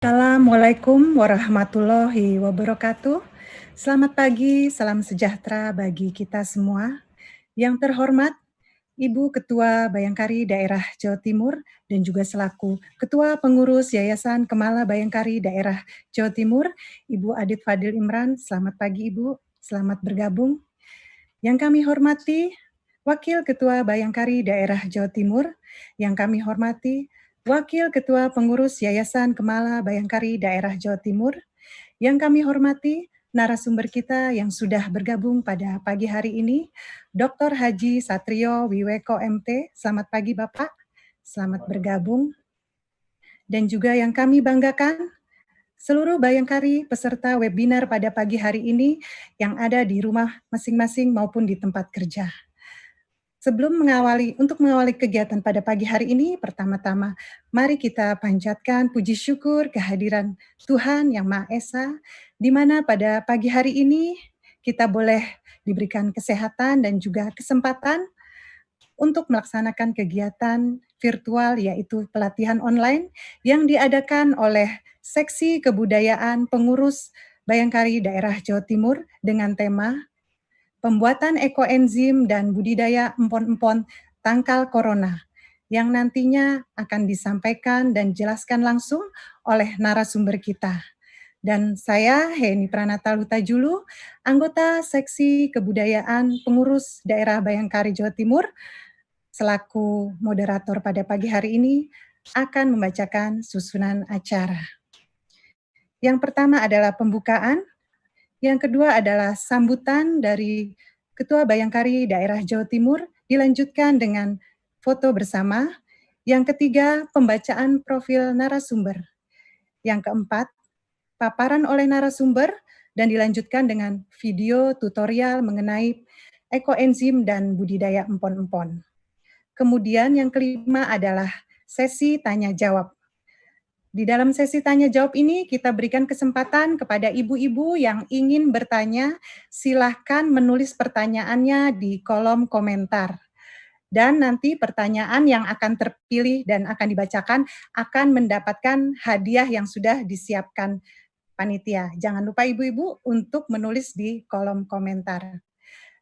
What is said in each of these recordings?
Assalamualaikum warahmatullahi wabarakatuh. Selamat pagi, salam sejahtera bagi kita semua. Yang terhormat, Ibu Ketua Bayangkari Daerah Jawa Timur dan juga selaku Ketua Pengurus Yayasan Kemala Bayangkari Daerah Jawa Timur, Ibu Adit Fadil Imran. Selamat pagi Ibu, selamat bergabung. Yang kami hormati, Wakil Ketua Bayangkari Daerah Jawa Timur, yang kami hormati, Wakil Ketua Pengurus Yayasan Kemala Bayangkari Daerah Jawa Timur, yang kami hormati narasumber kita yang sudah bergabung pada pagi hari ini, Dr. Haji Satrio Wiweko MT. Selamat pagi Bapak, selamat bergabung. Dan juga yang kami banggakan, seluruh Bayangkari peserta webinar pada pagi hari ini yang ada di rumah masing-masing maupun di tempat kerja. Untuk mengawali kegiatan pada pagi hari ini, pertama-tama mari kita panjatkan puji syukur kehadiran Tuhan Yang Maha Esa, di mana pada pagi hari ini kita boleh diberikan kesehatan dan juga kesempatan untuk melaksanakan kegiatan virtual, yaitu pelatihan online yang diadakan oleh Seksi Kebudayaan Pengurus Bayangkari Daerah Jawa Timur dengan tema Pembuatan ekoenzim dan budidaya empon-empon tangkal corona, yang nantinya akan disampaikan dan dijelaskan langsung oleh narasumber kita. Dan saya, Heni Pranata Hutajulu, anggota Seksi Kebudayaan Pengurus Daerah Bayangkari Jawa Timur, selaku moderator pada pagi hari ini, akan membacakan susunan acara. Yang pertama adalah pembukaan, yang kedua adalah sambutan dari Ketua Bayangkari Daerah Jawa Timur, dilanjutkan dengan foto bersama. Yang ketiga, pembacaan profil narasumber. Yang keempat, paparan oleh narasumber dan dilanjutkan dengan video tutorial mengenai ekoenzim dan budidaya empon-empon. Kemudian yang kelima adalah sesi tanya jawab. Di dalam sesi tanya jawab ini kita berikan kesempatan kepada ibu-ibu yang ingin bertanya, silahkan menulis pertanyaannya di kolom komentar. Dan nanti pertanyaan yang akan terpilih dan akan dibacakan akan mendapatkan hadiah yang sudah disiapkan panitia. Jangan lupa ibu-ibu untuk menulis di kolom komentar.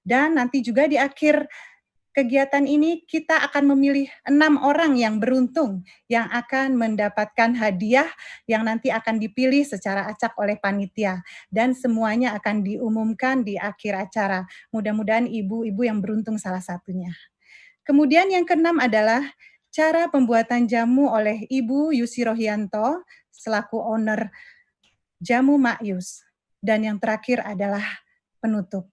Dan nanti juga di akhir kegiatan ini kita akan memilih 6 orang yang beruntung yang akan mendapatkan hadiah yang nanti akan dipilih secara acak oleh panitia, dan semuanya akan diumumkan di akhir acara. Mudah-mudahan ibu-ibu yang beruntung salah satunya. Kemudian yang keenam adalah cara pembuatan jamu oleh Ibu Yusi Rohianto selaku owner Jamu Makyus. Dan yang terakhir adalah penutup.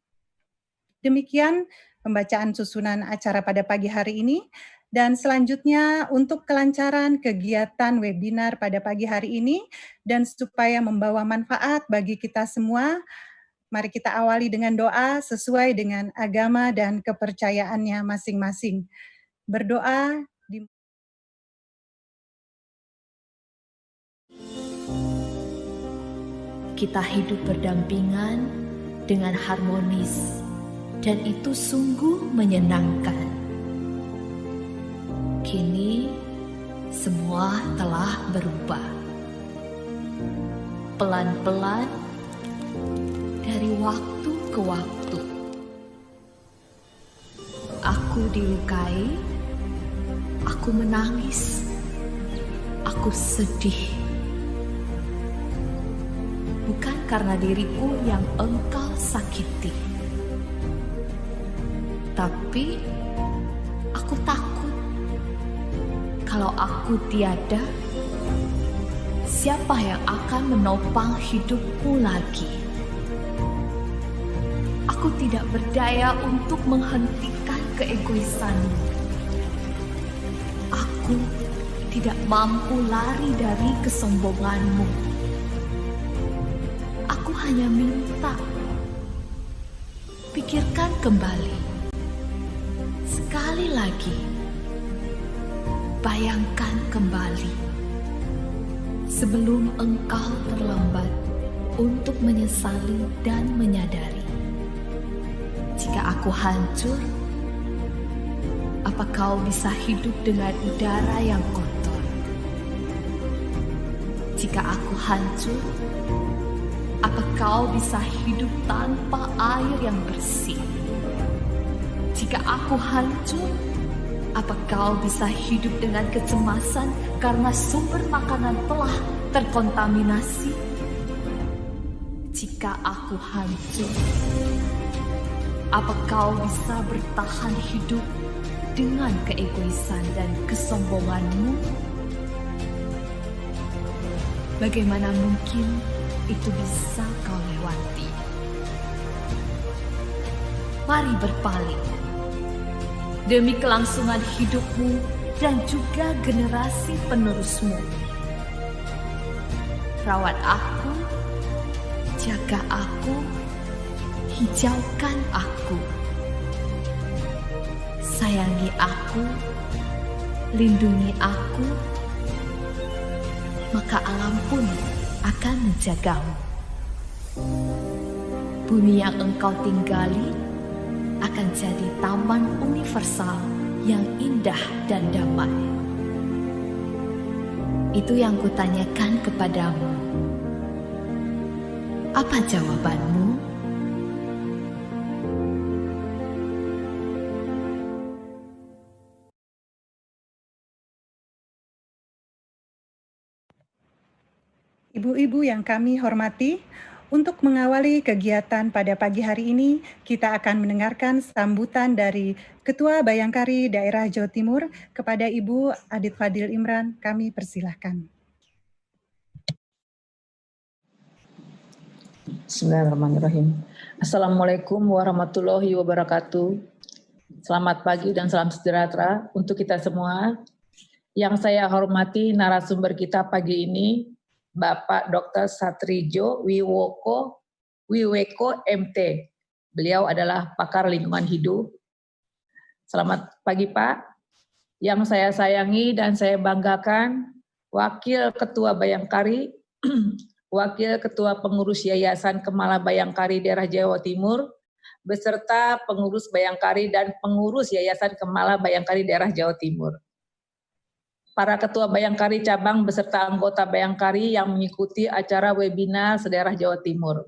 Demikian pembacaan susunan acara pada pagi hari ini, dan selanjutnya untuk kelancaran kegiatan webinar pada pagi hari ini dan supaya membawa manfaat bagi kita semua, mari kita awali dengan doa sesuai dengan agama dan kepercayaannya masing-masing. Berdoa di Kita hidup berdampingan dengan harmonis, dan itu sungguh menyenangkan. Kini semua telah berubah. Pelan-pelan dari waktu ke waktu, aku dilukai, aku menangis, aku sedih. Bukan karena diriku yang engkau sakiti, tapi aku takut kalau aku tiada, siapa yang akan menopang hidupmu lagi? Aku tidak berdaya untuk menghentikan keegoisanmu. Aku tidak mampu lari dari kesombonganmu. Aku hanya minta, pikirkan kembali. Sekali lagi, bayangkan kembali sebelum engkau terlambat untuk menyesali dan menyadari. Jika aku hancur, apa kau bisa hidup dengan udara yang kotor? Jika aku hancur, apa kau bisa hidup tanpa air yang bersih? Jika aku hancur, apa kau bisa hidup dengan kecemasan karena sumber makanan telah terkontaminasi? Jika aku hancur, apa kau bisa bertahan hidup dengan keegoisan dan kesombonganmu? Bagaimana mungkin itu bisa kau lewati? Mari berpaling demi kelangsungan hidupmu dan juga generasi penerusmu. Rawat aku, jaga aku, hijaukan aku. Sayangi aku, lindungi aku, maka alam pun akan menjagamu. Bumi yang engkau tinggali akan jadi taman universal yang indah dan damai. Itu yang kutanyakan kepadamu. Apa jawabanmu? Ibu-ibu yang kami hormati, untuk mengawali kegiatan pada pagi hari ini, kita akan mendengarkan sambutan dari Ketua Bayangkari Daerah Jawa Timur kepada Ibu Adit Fadil Imran. Kami persilahkan. Bismillahirrahmanirrahim. Assalamualaikum warahmatullahi wabarakatuh. Selamat pagi dan salam sejahtera untuk kita semua. Yang saya hormati narasumber kita pagi ini, Bapak Dr. Satrijo Wiweko MT. Beliau adalah pakar lingkungan hidup. Selamat pagi Pak. Yang saya sayangi dan saya banggakan, Wakil Ketua Bayangkari, Wakil Ketua Pengurus Yayasan Kemala Bayangkari Daerah Jawa Timur, beserta pengurus Bayangkari dan pengurus Yayasan Kemala Bayangkari Daerah Jawa Timur. Para Ketua Bayangkari Cabang beserta anggota Bayangkari yang mengikuti acara webinar sedaerah Jawa Timur.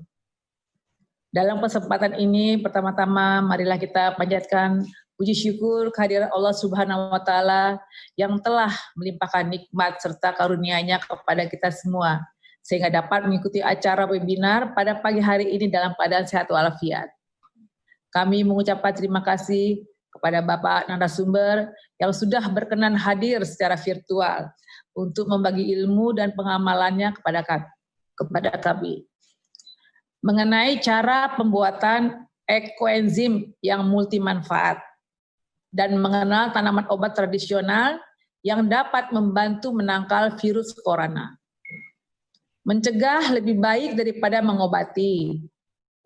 Dalam kesempatan ini, pertama-tama marilah kita panjatkan puji syukur kehadiran Allah Subhanahu wa Ta'ala yang telah melimpahkan nikmat serta karunia-Nya kepada kita semua, sehingga dapat mengikuti acara webinar pada pagi hari ini dalam keadaan sehat walafiat. Kami mengucapkan terima kasih kepada Bapak narasumber yang sudah berkenan hadir secara virtual untuk membagi ilmu dan pengamalannya kepada kami. Mengenai cara pembuatan ekoenzim yang multi manfaat dan mengenal tanaman obat tradisional yang dapat membantu menangkal virus corona. Mencegah lebih baik daripada mengobati.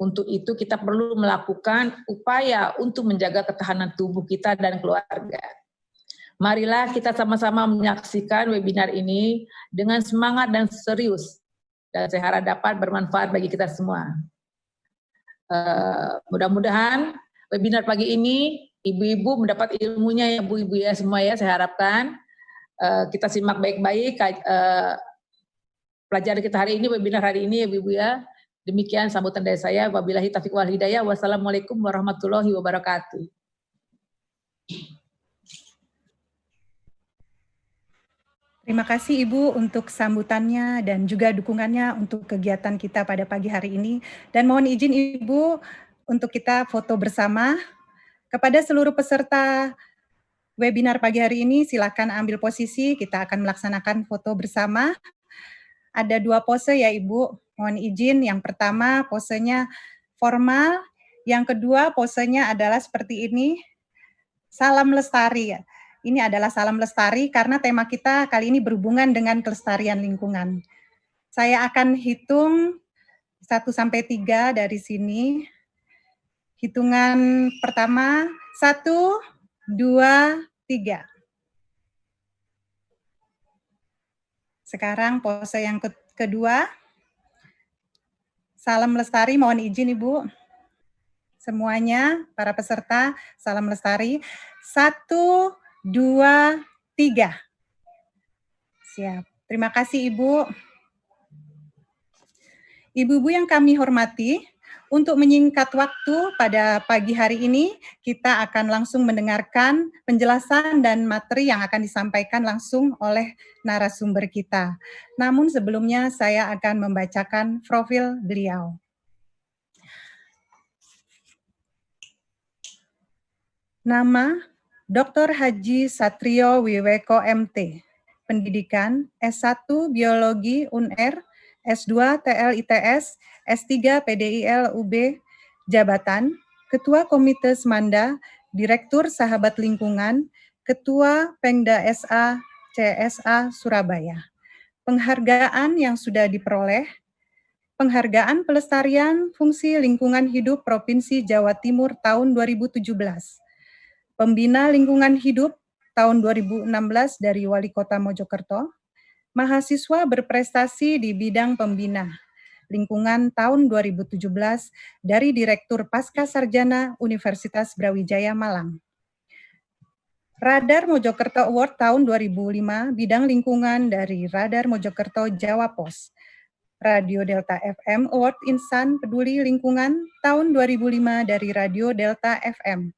Untuk itu kita perlu melakukan upaya untuk menjaga ketahanan tubuh kita dan keluarga. Marilah kita sama-sama menyaksikan webinar ini dengan semangat dan serius, dan saya harap dapat bermanfaat bagi kita semua. Mudah-mudahan webinar pagi ini ibu-ibu mendapat ilmunya ya bu-ibu ya semua ya, saya harapkan. Kita simak baik-baik pelajaran kita hari ini, webinar hari ini ya ibu-ibu ya. Demikian sambutan dari saya. Wabillahi taufiq wal hidayah. Wassalamualaikum warahmatullahi wabarakatuh. Terima kasih Ibu untuk sambutannya dan juga dukungannya untuk kegiatan kita pada pagi hari ini. Dan mohon izin Ibu untuk kita foto bersama. Kepada seluruh peserta webinar pagi hari ini, silakan ambil posisi, kita akan melaksanakan foto bersama. Ada 2 pose ya Ibu, mohon izin. Yang pertama posenya formal, yang kedua posenya adalah seperti ini, salam lestari ya. Ini adalah salam lestari karena tema kita kali ini berhubungan dengan kelestarian lingkungan. Saya akan hitung 1-3 dari sini. Hitungan pertama, 1, 2, 3. Sekarang pose yang kedua. Salam lestari, mohon izin Ibu. Semuanya, para peserta, salam lestari. 1, 2, 3. Siap. Terima kasih Ibu. Ibu-ibu yang kami hormati, untuk menyingkat waktu pada pagi hari ini, kita akan langsung mendengarkan penjelasan dan materi yang akan disampaikan langsung oleh narasumber kita. Namun sebelumnya saya akan membacakan profil beliau. Nama, Dr. Haji Satrio Wiweko MT. Pendidikan S1 Biologi UNR, S2 TLITS, S3 PDIL UB. Jabatan, Ketua Komite Semanda, Direktur Sahabat Lingkungan, Ketua Pengda SA, CSA Surabaya. Penghargaan yang sudah diperoleh, Penghargaan Pelestarian Fungsi Lingkungan Hidup Provinsi Jawa Timur tahun 2017. Pembina Lingkungan Hidup tahun 2016 dari Wali Kota Mojokerto, mahasiswa berprestasi di bidang pembina lingkungan tahun 2017 dari Direktur Pasca Sarjana Universitas Brawijaya Malang. Radar Mojokerto Award tahun 2005 bidang lingkungan dari Radar Mojokerto Jawa Pos. Radio Delta FM Award Insan Peduli Lingkungan tahun 2005 dari Radio Delta FM.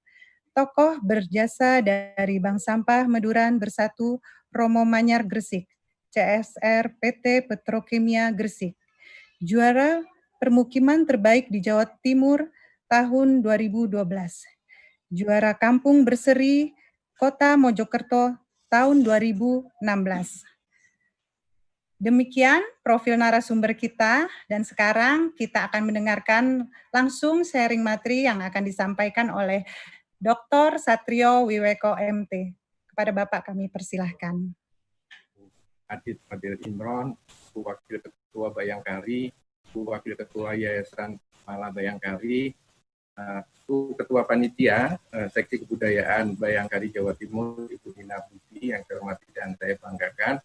Tokoh berjasa dari Bank Sampah Meduran Bersatu Romo Manyar Gresik, CSR PT Petrokimia Gresik. Juara Permukiman Terbaik di Jawa Timur tahun 2012. Juara Kampung Berseri Kota Mojokerto tahun 2016. Demikian profil narasumber kita, dan sekarang kita akan mendengarkan langsung sharing materi yang akan disampaikan oleh Dr. Satrio Wiweko MT. Kepada Bapak kami persilahkan. Adit Fadil Imron, Wakil Ketua Bayangkari, Wakil Ketua Yayasan Mala Bayangkari, Ketua Panitia Seksi Kebudayaan Bayangkari Jawa Timur, Ibu Nina Budi, yang saya hormati dan saya banggakan.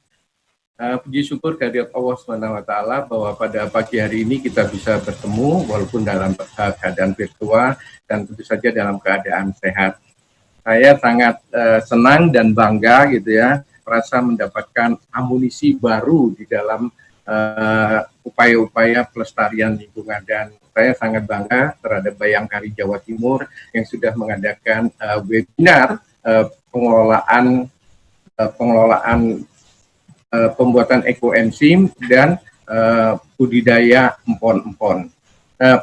Puji syukur kehadirat Allah SWT bahwa pada pagi hari ini kita bisa bertemu walaupun dalam keadaan virtual dan tentu saja dalam keadaan sehat. Saya sangat senang dan bangga gitu ya, merasa mendapatkan amunisi baru di dalam upaya-upaya pelestarian lingkungan, dan saya sangat bangga terhadap Bayangkari Jawa Timur yang sudah mengadakan webinar pengelolaan pembuatan ekoenzim dan budidaya empon-empon.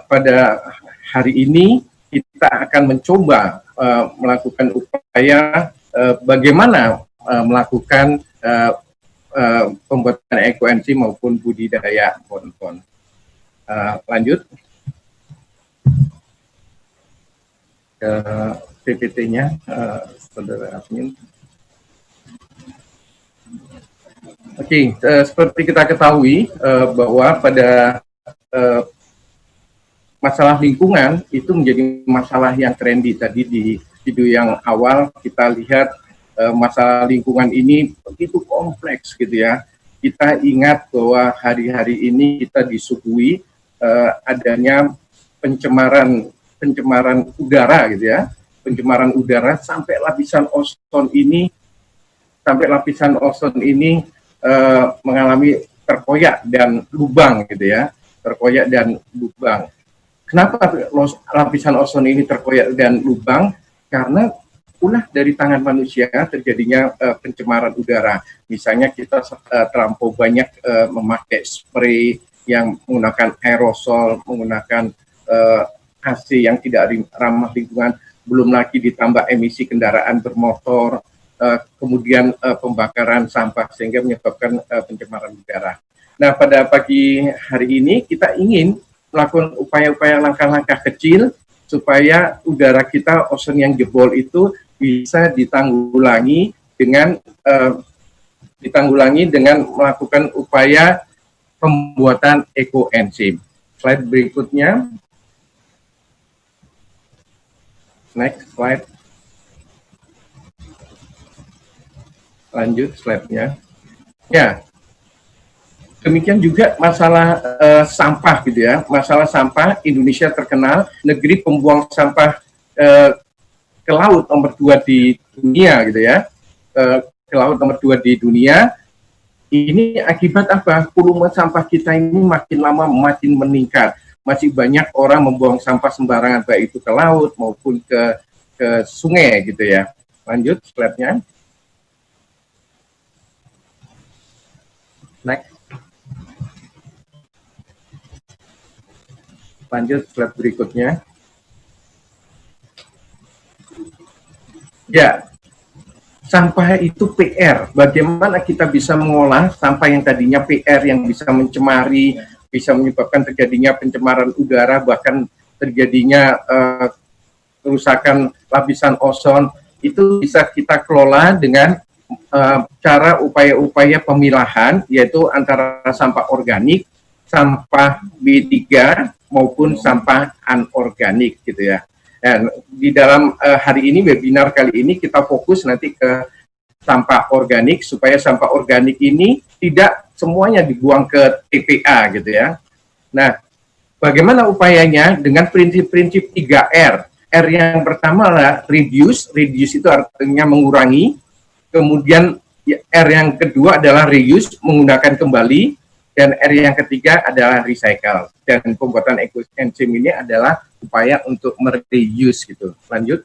Pada hari ini kita akan mencoba melakukan upaya bagaimana melakukan pembuatan ekoenzim maupun budidaya empon-empon. Lanjut ke PPT-nya, saudara admin. Oke, seperti kita ketahui bahwa pada masalah lingkungan itu menjadi masalah yang trendy. Tadi di video yang awal kita lihat masalah lingkungan ini begitu kompleks gitu ya. Kita ingat bahwa hari-hari ini kita disuguhi adanya pencemaran udara gitu ya. Pencemaran udara sampai lapisan ozon ini mengalami terkoyak dan lubang gitu ya, terkoyak dan lubang. Kenapa lapisan ozon ini terkoyak dan lubang? Karena ulah dari tangan manusia terjadinya pencemaran udara. Misalnya kita terlampau banyak memakai spray yang menggunakan aerosol, menggunakan AC yang tidak ramah lingkungan, belum lagi ditambah emisi kendaraan bermotor, kemudian pembakaran sampah sehingga menyebabkan pencemaran udara. Nah, pada pagi hari ini kita ingin melakukan upaya-upaya langkah-langkah kecil supaya udara kita, ozon yang jebol itu bisa ditanggulangi dengan melakukan upaya pembuatan ekoenzim. Slide berikutnya. Next slide. Lanjut slide-nya. Ya, demikian juga masalah sampah gitu ya. Masalah sampah, Indonesia terkenal negeri pembuang sampah ke laut nomor 2 di dunia gitu ya. Ke laut nomor 2 di dunia. Ini akibat apa? Volume sampah kita ini makin lama makin meningkat. Masih banyak orang membuang sampah sembarangan, baik itu ke laut maupun ke sungai gitu ya. Lanjut slide-nya. Next. Lanjut slide berikutnya. Ya, sampah itu PR. Bagaimana kita bisa mengolah sampah yang tadinya PR, yang bisa mencemari, bisa menyebabkan terjadinya pencemaran udara, bahkan terjadinya kerusakan lapisan ozon, itu bisa kita kelola dengan cara upaya-upaya pemilahan, yaitu antara sampah organik, sampah B3, maupun sampah anorganik gitu ya. Dan di dalam hari ini, webinar kali ini, kita fokus nanti ke sampah organik, supaya sampah organik ini tidak semuanya dibuang ke TPA gitu ya. Nah, bagaimana upayanya? Dengan prinsip-prinsip 3R. R yang pertama adalah reduce itu artinya mengurangi. Kemudian R yang kedua adalah reuse, menggunakan kembali. Dan R yang ketiga adalah recycle. Dan pembuatan ekoenzim ini adalah upaya untuk mereuse gitu. Lanjut.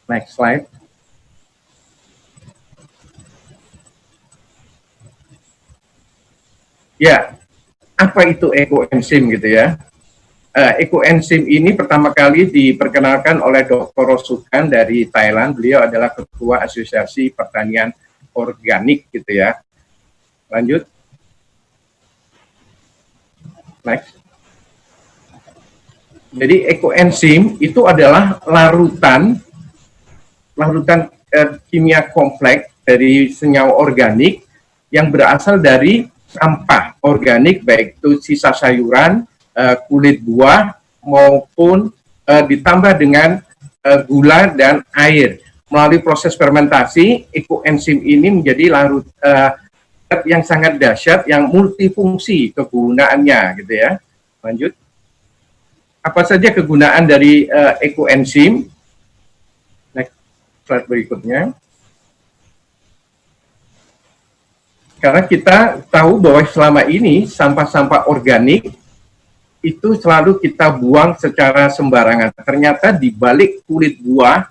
Next slide. Ya, apa itu ekoenzim gitu ya? Ekoenzim ini pertama kali diperkenalkan oleh Dr. Rosukan dari Thailand. Beliau adalah Ketua Asosiasi Pertanian Organik gitu ya. Lanjut. Next. Jadi ekoenzim itu adalah larutan kimia kompleks dari senyawa organik yang berasal dari sampah organik, baik itu sisa sayuran, kulit buah, maupun ditambah dengan gula dan air. Melalui proses fermentasi, ekoenzim ini menjadi larut yang sangat dahsyat, yang multifungsi kegunaannya gitu ya. Lanjut. Apa saja kegunaan dari ekoenzim? Next slide berikutnya. Karena kita tahu bahwa selama ini sampah-sampah organik itu selalu kita buang secara sembarangan. Ternyata di balik kulit buah,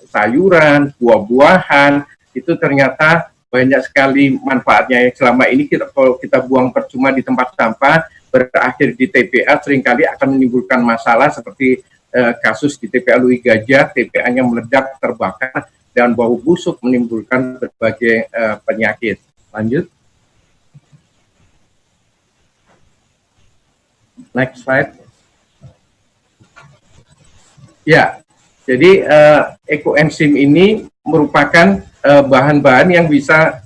sayuran, buah-buahan, itu ternyata banyak sekali manfaatnya. Yang selama ini kalau kita buang percuma di tempat sampah, berakhir di TPA, seringkali akan menimbulkan masalah seperti kasus di TPA Lui Gajah, TPA-nya meledak, terbakar, dan bau busuk menimbulkan berbagai penyakit. Lanjut. Next slide. Ya, jadi ekoenzim ini merupakan bahan-bahan yang bisa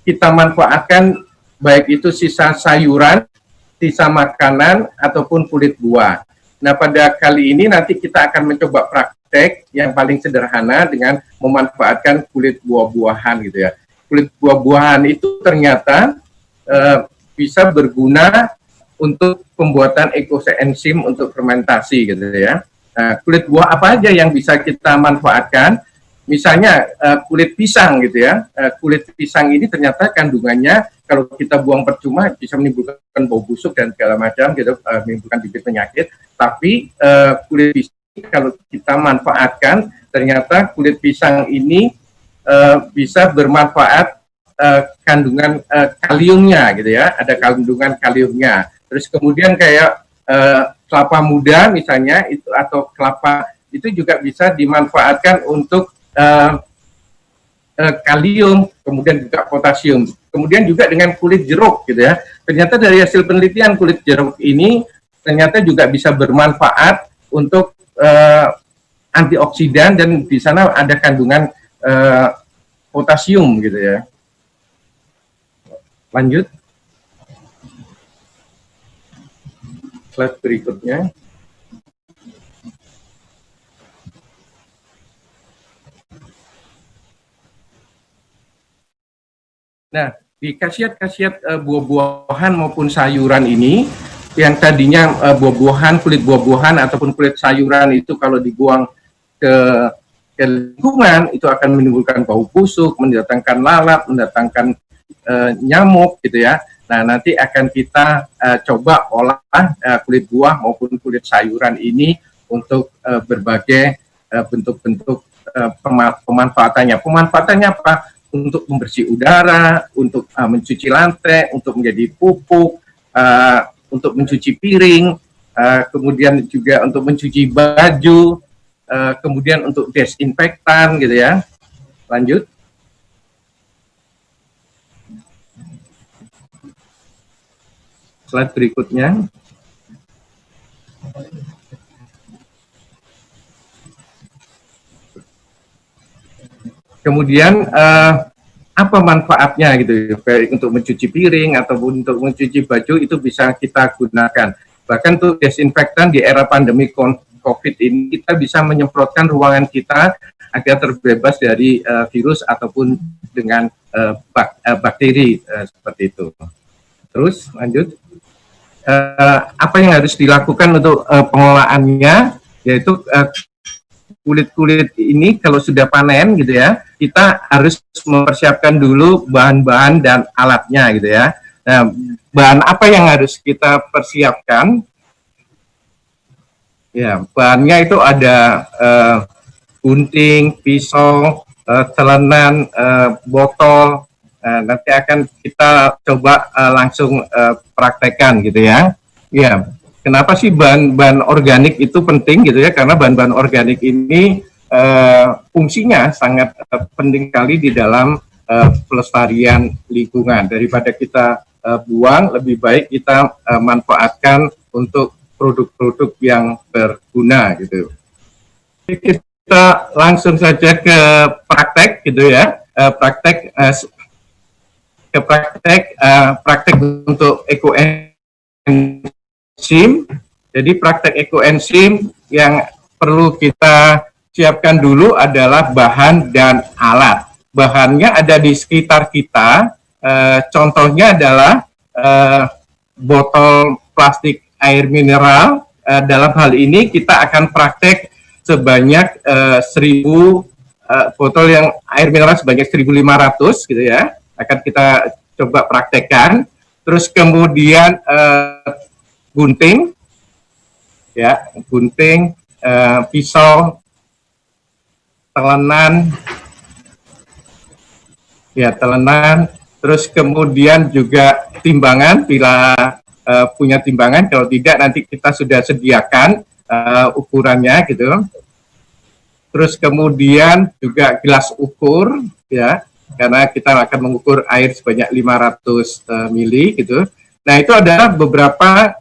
kita manfaatkan, baik itu sisa sayuran, sisa makanan, ataupun kulit buah. Nah, pada kali ini nanti kita akan mencoba praktek yang paling sederhana dengan memanfaatkan kulit buah-buahan gitu ya. Kulit buah-buahan itu ternyata bisa berguna untuk pembuatan ekoenzim untuk fermentasi gitu ya. Nah, kulit buah apa aja yang bisa kita manfaatkan? Misalnya kulit pisang gitu ya. Kulit pisang ini ternyata kandungannya kalau kita buang percuma bisa menimbulkan bau busuk dan segala macam gitu, menimbulkan bibit penyakit. Tapi kulit pisang kalau kita manfaatkan, ternyata kulit pisang ini bisa bermanfaat, kandungan kaliumnya gitu ya, ada kandungan kaliumnya. Terus kemudian kayak kelapa muda misalnya itu, atau kelapa itu juga bisa dimanfaatkan untuk kalium, kemudian juga potasium. Kemudian juga dengan kulit jeruk gitu ya. Ternyata dari hasil penelitian kulit jeruk ini ternyata juga bisa bermanfaat untuk antioksidan, dan di sana ada kandungan potasium gitu ya. Lanjut. Slide berikutnya. Nah, di khasiat-khasiat buah-buahan maupun sayuran ini, yang tadinya buah-buahan, kulit buah-buahan ataupun kulit sayuran itu kalau dibuang ke ke lingkungan, itu akan menimbulkan bau busuk, mendatangkan lalat, mendatangkan nyamuk gitu ya. Nah, nanti akan kita coba olah kulit buah maupun kulit sayuran ini untuk berbagai bentuk-bentuk pemanfaatannya. Pemanfaatannya apa? Untuk membersih udara, untuk mencuci lantai, untuk menjadi pupuk, untuk mencuci piring, kemudian juga untuk mencuci baju, kemudian untuk desinfektan gitu ya. Lanjut. Slide berikutnya. Kemudian apa manfaatnya gitu, baik untuk mencuci piring ataupun untuk mencuci baju itu bisa kita gunakan. Bahkan untuk desinfektan di era pandemi COVID ini kita bisa menyemprotkan ruangan kita agar terbebas dari virus ataupun dengan bakteri seperti itu. Terus lanjut. Apa yang harus dilakukan untuk pengelolaannya, yaitu kulit-kulit ini kalau sudah panen gitu ya, kita harus mempersiapkan dulu bahan-bahan dan alatnya gitu ya. Nah, bahan apa yang harus kita persiapkan? Ya, bahannya itu ada gunting, pisau, celenan, botol. Nanti akan kita coba langsung praktekkan gitu ya. Ya. Kenapa sih bahan-bahan organik itu penting gitu ya? Karena bahan-bahan organik ini fungsinya sangat penting sekali di dalam pelestarian lingkungan. Daripada kita buang, lebih baik kita manfaatkan untuk produk-produk yang berguna gitu. Kita langsung saja ke praktek gitu ya. Praktek untuk ekoenzim. Jadi praktek ekoenzim yang perlu kita siapkan dulu adalah bahan dan alat. Bahannya ada di sekitar kita, contohnya adalah botol plastik air mineral. Dalam hal ini kita akan praktek sebanyak 1000 botol yang air mineral sebanyak 1.500 gitu ya. Akan kita coba praktekkan. Terus kemudian gunting, ya, gunting, pisau, telenan, ya, telenan. Terus kemudian juga timbangan, bila punya timbangan. Kalau tidak, nanti kita sudah sediakan ukurannya gitu. Terus kemudian juga gelas ukur, ya, karena kita akan mengukur air sebanyak 500 mili gitu. Nah, itu adalah beberapa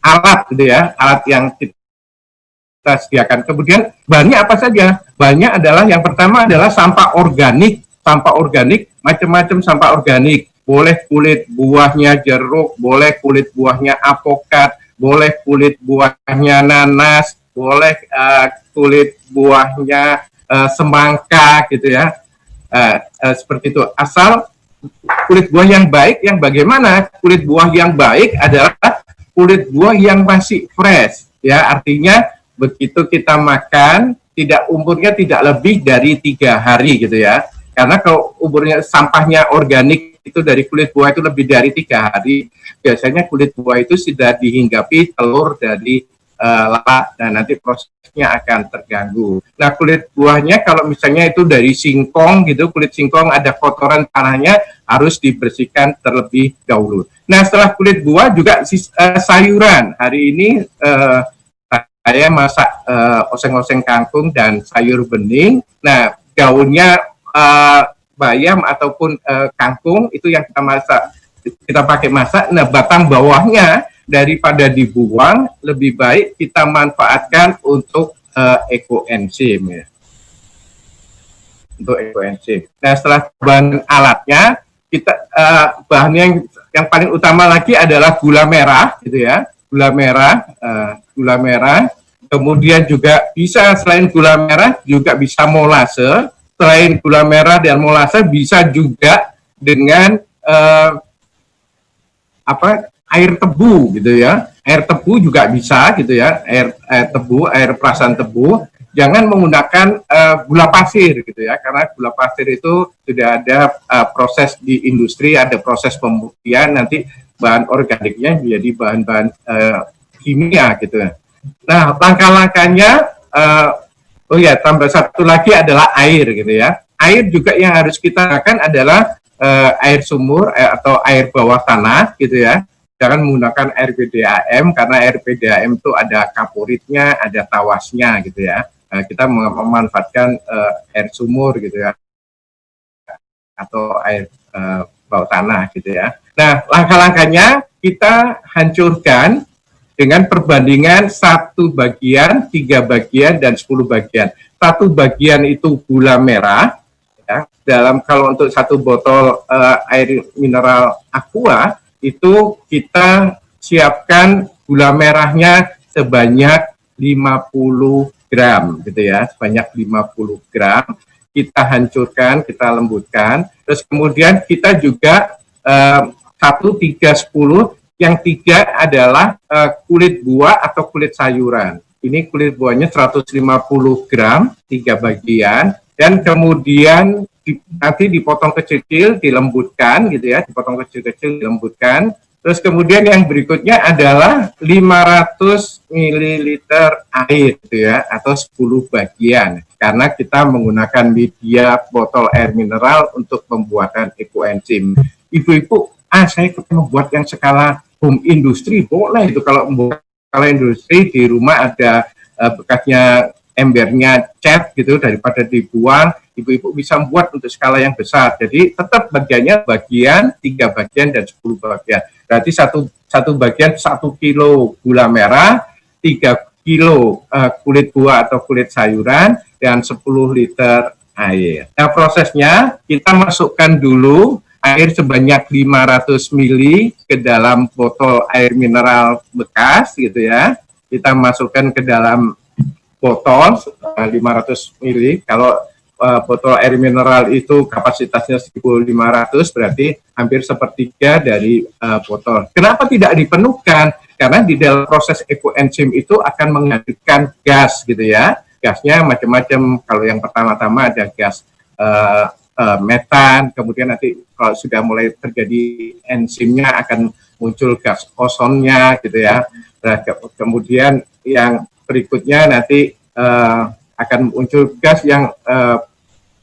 alat gitu ya, alat yang kita sediakan. Kemudian bahannya apa saja? Bahannya adalah yang pertama adalah sampah organik. Sampah organik, macam-macam sampah organik. Boleh kulit buahnya jeruk, boleh kulit buahnya apokat, boleh kulit buahnya nanas, boleh kulit buahnya semangka gitu ya. Seperti itu. Asal kulit buah yang baik, yang bagaimana? Kulit buah yang baik adalah kulit buah yang masih fresh, ya, artinya begitu kita makan, umurnya tidak lebih dari 3 hari gitu ya. Karena kalau umurnya sampahnya organik itu dari kulit buah itu lebih dari 3 hari, biasanya kulit buah itu sudah dihinggapi telur dari lalat, dan nanti prosesnya akan terganggu. Nah, kulit buahnya kalau misalnya itu dari singkong gitu, kulit singkong ada kotoran tanahnya, harus dibersihkan terlebih dahulu. Nah, setelah kulit buah juga sayuran. Hari ini saya masak oseng-oseng kangkung dan sayur bening. Nah, daunnya bayam ataupun kangkung itu yang kita masak, kita pakai masak. Nah, batang bawahnya daripada dibuang, lebih baik kita manfaatkan untuk ekoenzim ya. Untuk ekoenzim. Nah, setelah bahan alatnya, kita bahan yang paling utama lagi adalah gula merah gitu ya. Gula merah. Kemudian juga bisa selain gula merah juga bisa molase. Selain gula merah dan molase bisa juga dengan air tebu gitu ya. Air tebu juga bisa gitu ya. Air tebu, air perasan tebu. jangan menggunakan gula pasir gitu ya, karena gula pasir itu sudah ada proses di industri, ada proses pembuktian, nanti bahan organiknya menjadi bahan-bahan kimia gitu. Nah, langkah-langkahnya, oh ya, tambah satu lagi adalah air gitu ya. Air juga yang harus kita gunakan adalah air sumur atau air bawah tanah gitu ya. Jangan menggunakan air PDAM karena air PDAM itu ada kaporitnya, ada tawasnya gitu ya. Kita memanfaatkan air sumur gitu ya, atau air bawah tanah gitu ya. Nah, langkah-langkahnya kita hancurkan dengan perbandingan 1 bagian, 3 bagian, dan 10 bagian. 1 bagian itu gula merah, ya. Kalau untuk 1 botol air mineral aqua, itu kita siapkan gula merahnya sebanyak 50 gram gitu ya, sebanyak 50 gram. Kita hancurkan, kita lembutkan. Terus kemudian kita juga 1, 3, 10. Yang 3 adalah kulit buah atau kulit sayuran. Ini kulit buahnya 150 gram, 3 bagian. Dan kemudian nanti dipotong kecil-kecil, dilembutkan gitu ya, dipotong kecil-kecil, dilembutkan. Terus kemudian yang berikutnya adalah 500 ml air gitu ya, atau 10 bagian. Karena kita menggunakan media botol air mineral untuk pembuatan ekoenzim. Ibu-ibu, saya membuat yang skala home industri, boleh itu. Kalau membuat skala industri di rumah ada bekasnya embernya cat gitu, daripada dibuang, ibu-ibu bisa membuat untuk skala yang besar. Jadi tetap bagiannya bagian, 3 bagian, dan 10 bagian. Berarti satu bagian 1 kilo gula merah, 3 kilo kulit buah atau kulit sayuran, dan 10 liter air. Nah, prosesnya kita masukkan dulu air sebanyak 500 ml ke dalam botol air mineral bekas gitu ya. Kita masukkan ke dalam botol 500 ml. Kalau botol air mineral itu kapasitasnya 1.500, berarti hampir sepertiga dari botol. Kenapa tidak dipenuhkan? Karena di dalam proses ekoenzim itu akan menghasilkan gas gitu ya. Gasnya macam-macam. Kalau yang pertama-tama ada gas metan, kemudian nanti kalau sudah mulai terjadi enzimnya akan muncul gas ozonnya gitu ya. Nah, kemudian yang berikutnya nanti akan muncul gas yang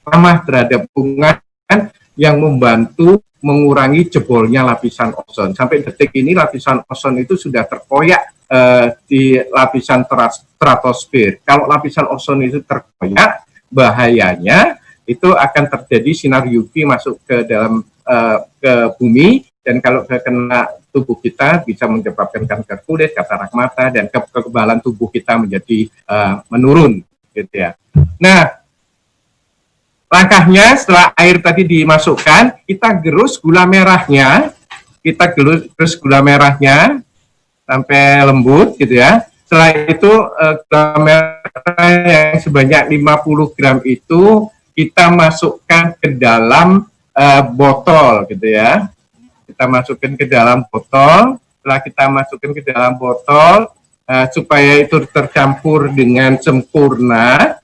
ramah terhadap lingkungan yang membantu mengurangi jebolnya lapisan ozon. Sampai detik ini lapisan ozon itu sudah terkoyak di lapisan stratosfer. Kalau lapisan ozon itu terkoyak, bahayanya itu akan terjadi sinar UV masuk ke dalam ke bumi, dan kalau kena tubuh kita bisa menyebabkan kanker kulit, katarak mata, dan kekebalan tubuh kita menjadi menurun gitu ya. Nah, langkahnya setelah air tadi dimasukkan, kita gerus gula merahnya, sampai lembut gitu ya. Setelah itu gula merah yang sebanyak 50 gram itu kita masukkan ke dalam botol gitu ya. Kita masukkan ke dalam botol. Setelah kita masukkan ke dalam botol, supaya itu tercampur dengan sempurna,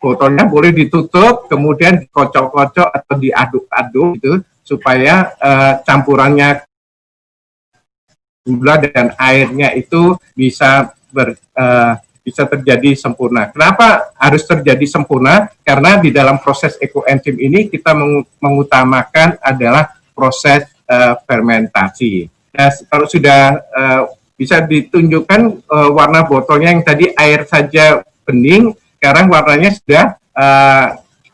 botolnya boleh ditutup, kemudian dikocok-kocok atau diaduk-aduk gitu, supaya campurannya gula dan airnya itu bisa terjadi sempurna. Kenapa harus terjadi sempurna? Karena di dalam proses ekoenzim ini kita mengutamakan adalah proses fermentasi. Nah, kalau sudah bisa ditunjukkan warna botolnya yang tadi air saja bening, sekarang warnanya sudah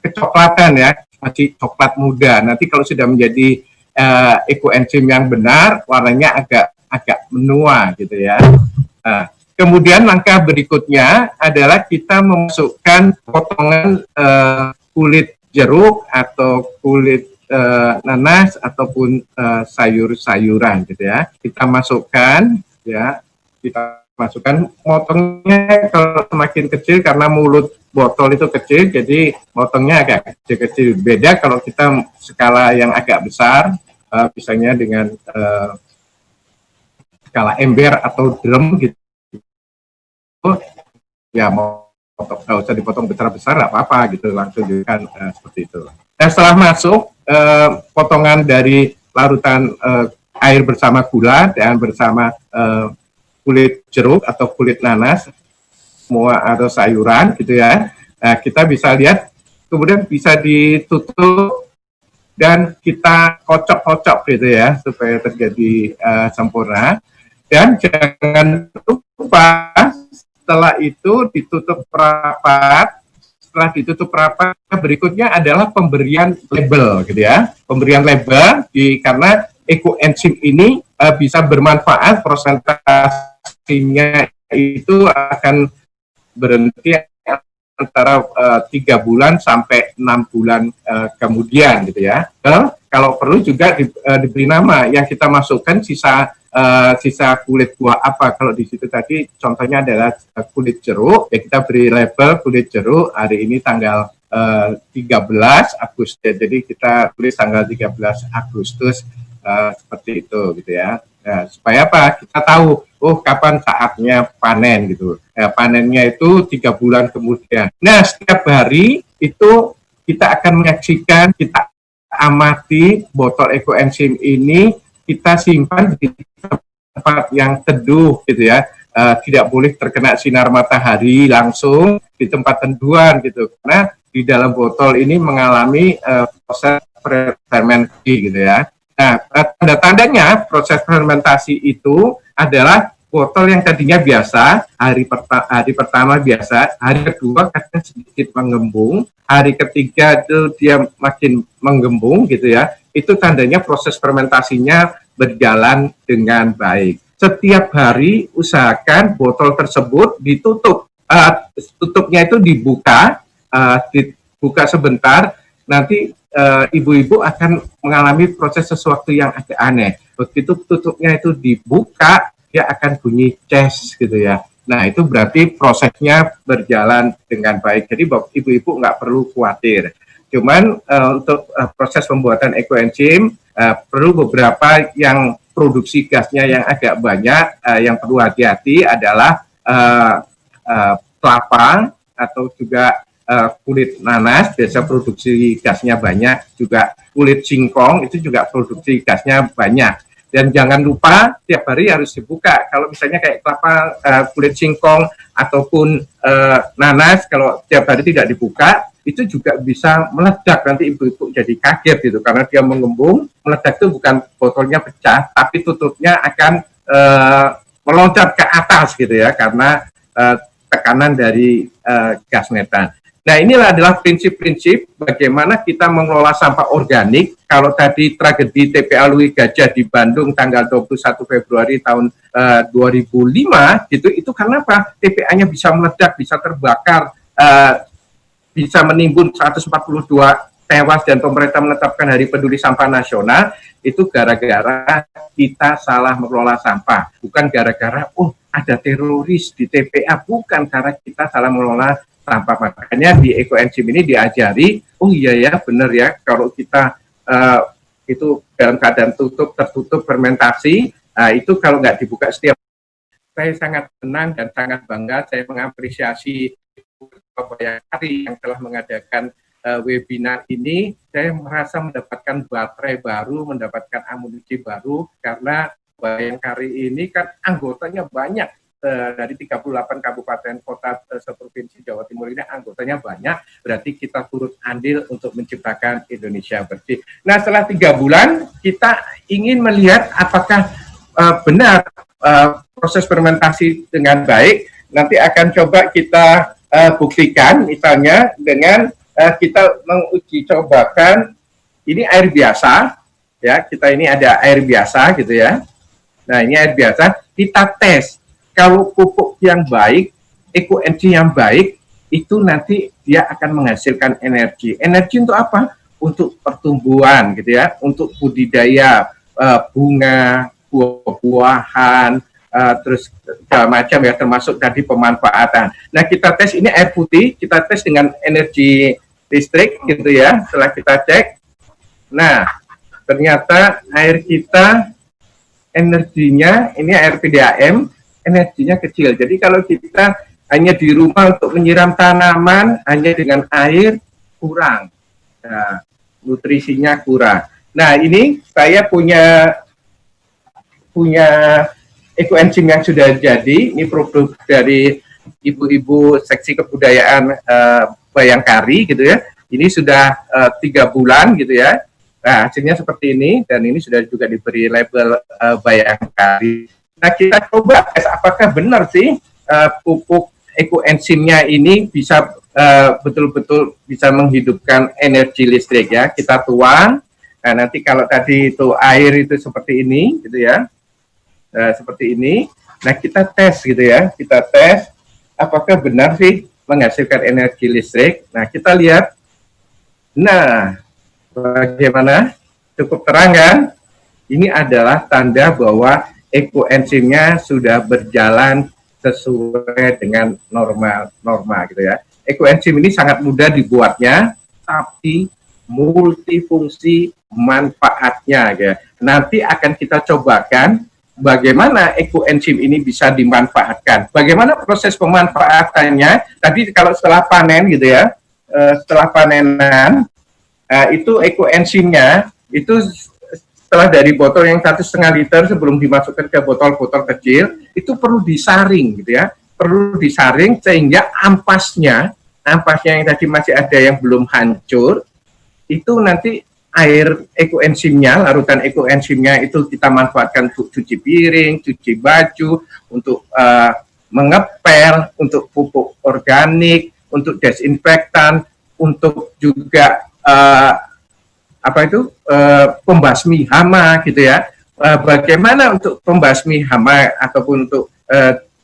kecoklatan ya, masih coklat muda. Nanti kalau sudah menjadi ekoenzim yang benar, warnanya agak menua gitu ya. Kemudian langkah berikutnya adalah kita memasukkan potongan kulit jeruk atau kulit nanas ataupun sayur-sayuran gitu ya. Kita masukkan ya, motongnya kalau semakin kecil karena mulut botol itu kecil, jadi motongnya agak kecil-kecil. Beda kalau kita skala yang agak besar, misalnya dengan skala ember atau drum gitu, ya nggak usah dipotong besar-besar, nggak apa-apa gitu, langsung kan seperti itu. Nah, setelah masuk potongan dari larutan air bersama gula dan bersama kulit jeruk atau kulit nanas, semua atau sayuran gitu ya. Nah, kita bisa lihat, kemudian bisa ditutup dan kita kocok-kocok gitu ya supaya terjadi sempurna. Dan jangan lupa setelah itu ditutup rapat. Setelah ditutup rapat, berikutnya adalah pemberian label gitu ya. Pemberian label karena ekoenzim ini bisa bermanfaat, prosentasinya itu akan berhenti antara 3 bulan sampai 6 bulan kemudian gitu ya. Kalau perlu juga diberi nama yang kita masukkan sisa kulit buah apa. Kalau di situ tadi contohnya adalah kulit jeruk, ya kita beri label kulit jeruk hari ini tanggal 13 Agustus. Jadi kita tulis tanggal 13 Agustus seperti itu gitu ya. Nah, supaya apa? Kita tahu kapan saatnya panen gitu. Panennya itu 3 bulan kemudian. Nah, setiap hari itu kita akan menyaksikan, kita amati botol ekoenzim ini, kita simpan di tempat yang teduh gitu ya, tidak boleh terkena sinar matahari langsung di tempat teduhan gitu, karena di dalam botol ini mengalami proses fermentasi gitu ya. Nah, tanda-tandanya proses fermentasi itu adalah botol yang tadinya biasa, hari pertama biasa, hari kedua kadang sedikit menggembung, hari ketiga itu dia makin menggembung gitu ya. Itu tandanya proses fermentasinya berjalan dengan baik. Setiap hari usahakan botol tersebut ditutup. Tutupnya itu dibuka sebentar, nanti ibu-ibu akan mengalami proses sesuatu yang agak aneh. Begitu tutupnya itu dibuka, dia akan bunyi ces gitu ya. Nah, itu berarti prosesnya berjalan dengan baik. Jadi ibu-ibu nggak perlu khawatir. Cuman untuk proses pembuatan ekoenzim perlu beberapa yang produksi gasnya yang agak banyak. Yang perlu hati-hati adalah kelapa atau juga kulit nanas, biasa produksi gasnya banyak. Juga kulit singkong itu juga produksi gasnya banyak. Dan jangan lupa tiap hari harus dibuka. Kalau misalnya kayak kelapa, kulit singkong ataupun nanas, kalau tiap hari tidak dibuka, itu juga bisa meledak. Nanti ibu-ibu jadi kaget gitu, karena dia mengembung. Meledak itu bukan botolnya pecah, tapi tutupnya akan meloncat ke atas gitu ya, karena tekanan dari gas metan. Nah, inilah adalah prinsip-prinsip bagaimana kita mengelola sampah organik. Kalau tadi tragedi TPA Lui Gajah di Bandung tanggal 21 Februari tahun 2005, gitu, itu karena apa? TPA-nya bisa meledak, bisa terbakar, bisa menimbun 142 tewas dan pemerintah menetapkan Hari Peduli Sampah Nasional, itu gara-gara kita salah mengelola sampah. Bukan gara-gara, ada teroris di TPA, bukan karena kita salah mengelola sampah. Makanya di ekoenzim ini diajari, iya ya, benar ya, kalau kita itu dalam keadaan tertutup fermentasi, itu kalau nggak dibuka setiap. Saya sangat senang dan sangat bangga, saya mengapresiasi Bayangkari yang telah mengadakan webinar ini. Saya merasa mendapatkan baterai baru, mendapatkan amunisi baru, karena Bayangkari ini kan anggotanya banyak. Dari 38 kabupaten kota seprovinsi Jawa Timur ini anggotanya banyak, berarti kita turut andil untuk menciptakan Indonesia bersih. Nah, setelah 3 bulan kita ingin melihat apakah benar proses fermentasi dengan baik. Nanti akan coba kita buktikan, misalnya dengan kita menguji cobakan ini air biasa, ya, kita ini ada air biasa gitu ya. Nah, ini air biasa, kita tes. Kalau pupuk yang baik, ekoenzim yang baik, itu nanti dia akan menghasilkan energi. Energi untuk apa? Untuk pertumbuhan gitu ya, untuk budidaya bunga, buah-buahan, terus segala macam ya, termasuk tadi pemanfaatan. Nah, kita tes ini air putih, kita tes dengan energi listrik gitu ya. Setelah kita cek, nah ternyata air kita energinya ini air PDAM, energinya kecil. Jadi kalau kita hanya di rumah untuk menyiram tanaman hanya dengan air kurang. Nah, nutrisinya kurang. Nah, ini saya punya ekoenzim yang sudah jadi. Ini produk dari ibu-ibu seksi kebudayaan Bayangkari gitu ya. Ini sudah 3 bulan gitu ya. Nah, hasilnya seperti ini, dan ini sudah juga diberi label Bayangkari. Nah, kita coba tes apakah benar sih pupuk ekoenzimnya ini bisa betul-betul bisa menghidupkan energi listrik ya. Kita tuang. Nah, nanti kalau tadi itu air itu seperti ini gitu ya. Seperti ini. Nah, kita tes gitu ya. Kita tes apakah benar sih menghasilkan energi listrik. Nah, kita lihat. Nah, bagaimana? Cukup terang kan? Ini adalah tanda bahwa ekoenzimnya sudah berjalan sesuai dengan norma gitu ya. Ekoenzim ini sangat mudah dibuatnya, tapi multifungsi manfaatnya ya. Nanti akan kita cobakan bagaimana ekoenzim ini bisa dimanfaatkan. Bagaimana proses pemanfaatannya? Tadi kalau setelah panen gitu ya, setelah panenan itu ekoenzimnya itu setelah dari botol yang 1,5 liter sebelum dimasukkan ke botol-botol kecil itu perlu disaring gitu ya, perlu disaring sehingga ampasnya yang tadi masih ada yang belum hancur itu nanti air ekoenzimnya, larutan ekoenzimnya itu kita manfaatkan untuk cuci piring, cuci baju, untuk mengepel, untuk pupuk organik, untuk desinfektan, untuk juga pembasmi hama gitu ya. Bagaimana untuk pembasmi hama ataupun untuk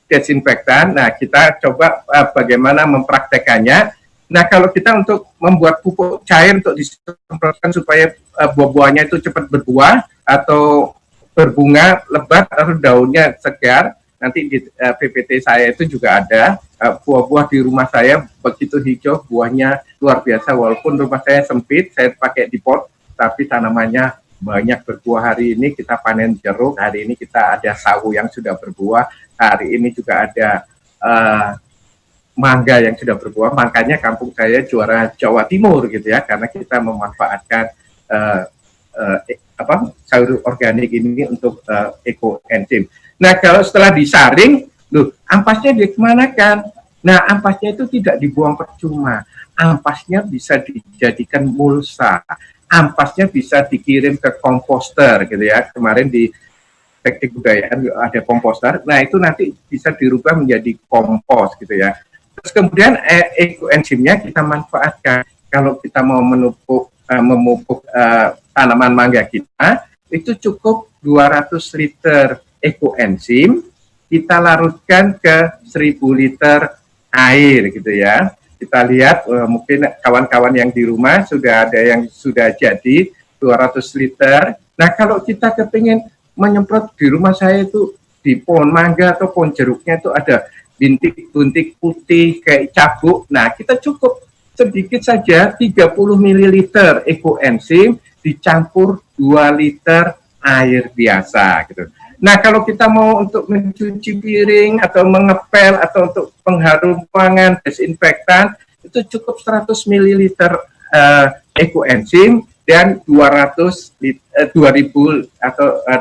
desinfektan? Nah, kita coba bagaimana mempraktekannya. Nah, kalau kita untuk membuat pupuk cair untuk disemprotkan supaya buah-buahnya itu cepat berbuah atau berbunga lebat atau daunnya segar, nanti di PPT saya itu juga ada buah-buah di rumah saya begitu hijau, buahnya luar biasa. Walaupun rumah saya sempit, saya pakai di pot, tapi tanamannya banyak berbuah. Hari ini kita panen jeruk, hari ini kita ada sawu yang sudah berbuah, hari ini juga ada mangga yang sudah berbuah. Makanya kampung saya juara Jawa Timur gitu ya, karena kita memanfaatkan sayur organik ini untuk ekoenzim. Nah, kalau setelah disaring, ampasnya dikemanakan? Nah, ampasnya itu tidak dibuang percuma. Ampasnya bisa dijadikan mulsa. Ampasnya bisa dikirim ke komposter gitu ya. Kemarin di teknik budayaan ada komposter. Nah, itu nanti bisa dirubah menjadi kompos gitu ya. Terus kemudian ekoenzimnya kita manfaatkan. Kalau kita mau memupuk tanaman mangga kita, itu cukup 200 liter ekoenzim, kita larutkan ke 1000 liter air gitu ya. Kita lihat mungkin kawan-kawan yang di rumah sudah ada yang sudah jadi 200 liter. Nah, kalau kita kepingin menyemprot, di rumah saya itu di pohon mangga atau pohon jeruknya itu ada bintik-bintik putih kayak cabuk. Nah, kita cukup sedikit saja 30 ml ekoenzim dicampur 2 liter air biasa gitu. Nah, kalau kita mau untuk mencuci piring atau mengepel atau untuk pengharum ruangan, desinfektan, itu cukup 100 ml ekoenzim dan 2000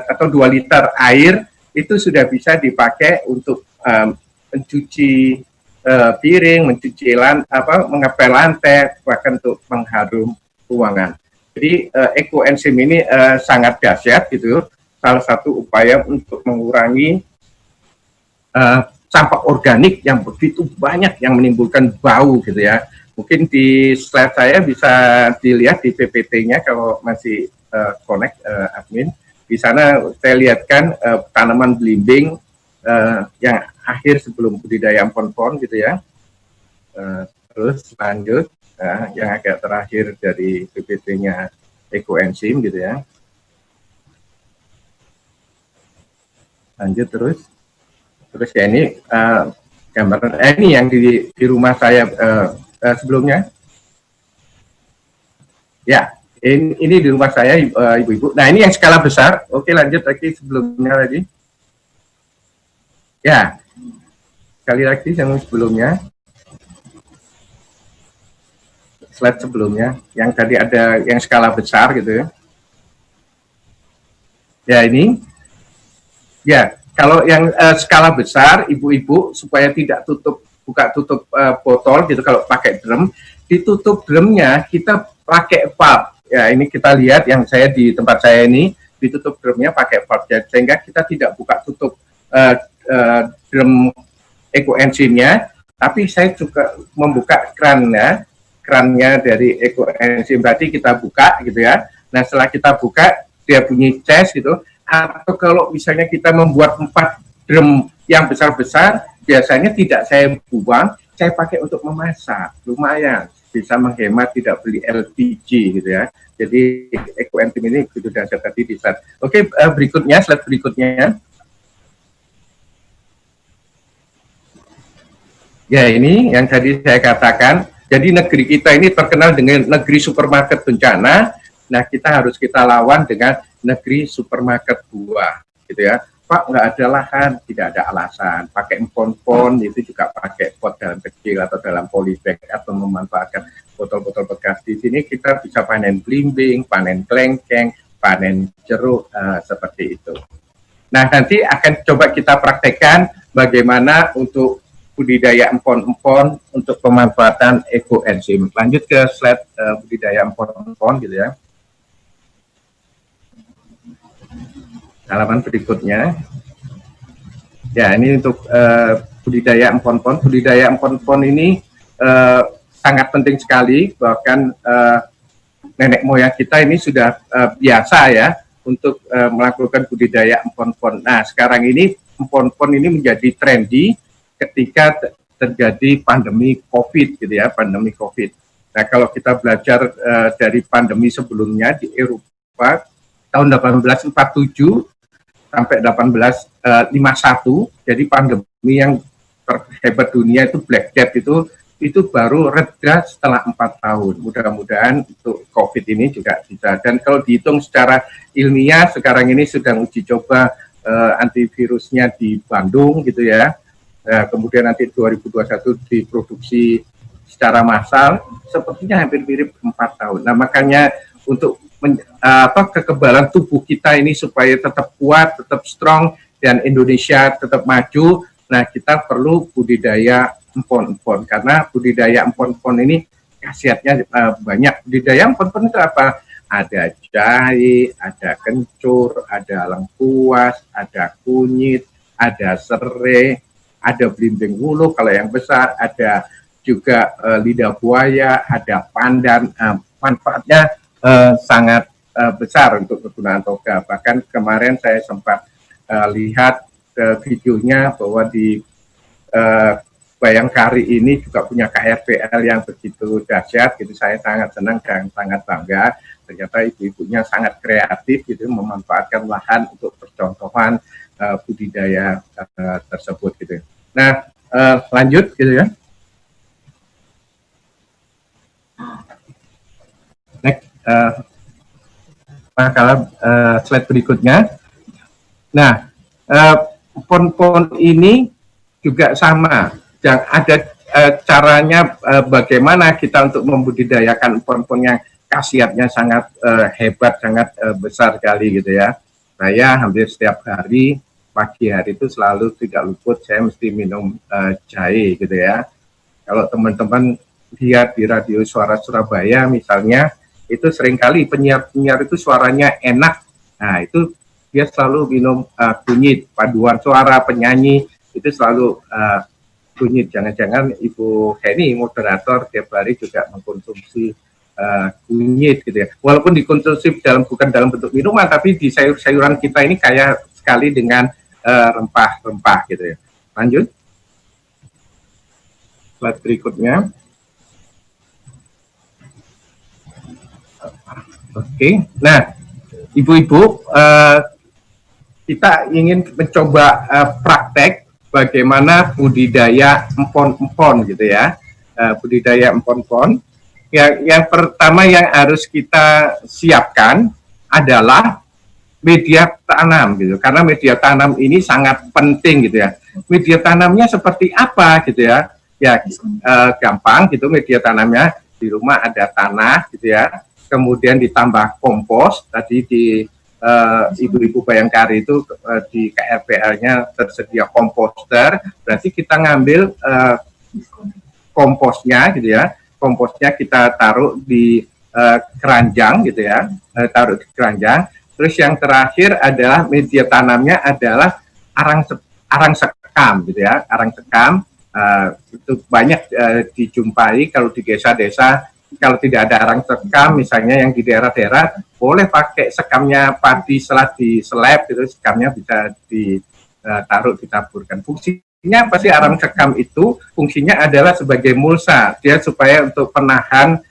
atau 2 liter air itu sudah bisa dipakai untuk mencuci piring, mencuci mengepel lantai, bahkan untuk mengharum ruangan. Jadi ekoenzim ini sangat dahsyat gitu. Salah satu upaya untuk mengurangi sampah organik yang begitu banyak yang menimbulkan bau gitu ya. Mungkin di slide saya bisa dilihat di PPT-nya kalau masih connect admin. Di sana saya lihatkan tanaman belimbing yang akhir sebelum budidaya empon-pon gitu ya. Terus lanjut yang agak terakhir dari PPT-nya ekoenzim gitu ya. Lanjut terus ya ini gambaran ini yang di rumah saya sebelumnya ya, ini di rumah saya ibu-ibu. Nah, ini yang skala besar. Oke, lanjut lagi sebelumnya lagi ya. Sekali lagi yang sebelumnya, slide sebelumnya, yang tadi ada yang skala besar gitu ya. Ya ini, ya kalau yang skala besar, ibu-ibu supaya tidak buka tutup botol gitu kalau pakai drum, ditutup drumnya kita pakai valve. Ya ini kita lihat yang saya di tempat saya ini ditutup drumnya pakai valve, sehingga kita tidak buka tutup drum ekoenzimnya, tapi saya juga membuka krannya dari ekoenzim tadi kita buka gitu ya. Nah setelah kita buka dia bunyi ces gitu. Atau kalau misalnya kita membuat 4 drum yang besar-besar, biasanya tidak saya buang, saya pakai untuk memasak, lumayan bisa menghemat, tidak beli LPG gitu ya. Jadi ekoenzim ini begitu dasar tadi bisa. Oke, berikutnya slide berikutnya. Ya ini yang tadi saya katakan. Jadi negeri kita ini terkenal dengan negeri supermarket bencana. Nah kita lawan dengan negeri supermarket buah, gitu ya. Pak nggak ada lahan, tidak ada alasan. Pakai empon-pon itu juga pakai pot dalam kecil atau dalam polybag atau memanfaatkan botol-botol bekas. Di sini kita bisa panen belimbing, panen kelengkeng, panen jeruk seperti itu. Nah nanti akan coba kita praktekkan bagaimana untuk budidaya empon-empon untuk pemanfaatan ekoenzim. Lanjut ke slide budidaya empon-empon gitu ya. Halaman berikutnya. Ya, ini untuk budidaya empon-empon. Budidaya empon-empon ini sangat penting sekali, bahkan nenek moyang kita ini sudah biasa ya untuk melakukan budidaya empon-empon. Nah, sekarang ini empon-empon ini menjadi trendy ketika terjadi pandemi COVID gitu ya, pandemi COVID. Nah, kalau kita belajar dari pandemi sebelumnya di Eropa tahun 1847 sampai 1851, jadi pandemi yang terhebat dunia itu Black Death itu baru reda setelah 4 tahun. Mudah-mudahan untuk COVID ini juga bisa. Dan kalau dihitung secara ilmiah, sekarang ini sedang uji coba antivirusnya di Bandung gitu ya. Kemudian nanti 2021 diproduksi secara massal, sepertinya hampir mirip 4 tahun. Nah makanya untuk kekebalan tubuh kita ini supaya tetap kuat, tetap strong, dan Indonesia tetap maju, nah kita perlu budidaya empon-empon, karena budidaya empon-empon ini khasiatnya banyak. Budidaya empon-empon itu apa? Ada jahe, ada kencur, ada lengkuas, ada kunyit, ada serai, ada belimbing wuluh kalau yang besar, ada juga lidah buaya, ada pandan. Manfaatnya sangat besar untuk kegunaan toga. Bahkan kemarin saya sempat lihat videonya bahwa di Bayangkari ini juga punya KRPL yang begitu dahsyat, gitu. Saya sangat senang dan sangat bangga. Ternyata ibu-ibunya sangat kreatif gitu, memanfaatkan lahan untuk percontohan budidaya tersebut gitu. Nah, lanjut gitu ya. Next, slide berikutnya. Nah, pohon-pohon ini juga sama. Yang ada caranya bagaimana kita untuk membudidayakan pohon-pohon yang khasiatnya sangat hebat, sangat besar sekali gitu ya. Saya hampir setiap hari, pagi hari itu selalu tidak luput, saya mesti minum jahe gitu ya. Kalau teman-teman lihat di radio Suara Surabaya misalnya, itu seringkali penyiar-penyiar itu suaranya enak. Nah itu dia selalu minum kunyit, paduan suara penyanyi itu selalu kunyit. Jangan-jangan Ibu Heni moderator tiap hari juga mengkonsumsi kunyit gitu ya. Walaupun dikonsumsi bukan dalam bentuk minuman, tapi di sayur-sayuran kita ini kaya sekali dengan rempah-rempah gitu ya. Lanjut. Slide berikutnya. Oke. Nah, ibu-ibu, kita ingin mencoba praktek bagaimana budidaya empon-empon gitu ya. Budidaya empon-empon. Yang pertama yang harus kita siapkan adalah media tanam gitu, karena media tanam ini sangat penting gitu ya. Media tanamnya seperti apa gitu ya? Ya gampang gitu, media tanamnya di rumah ada tanah gitu ya, kemudian ditambah kompos. Tadi di Ibu-Ibu Bayangkari itu di KRPL-nya tersedia komposter, berarti kita ngambil komposnya gitu ya, komposnya kita taruh di keranjang gitu ya, taruh di keranjang. Terus yang terakhir adalah media tanamnya adalah arang sekam gitu ya, arang sekam. Itu banyak dijumpai kalau di desa-desa. Kalau tidak ada arang sekam, misalnya yang di daerah-daerah, boleh pakai sekamnya padi setelah diseleb gitu, sekamnya bisa ditaruh, ditaburkan. Fungsinya apa sih arang sekam itu? Fungsinya adalah sebagai mulsa, dia supaya untuk penahan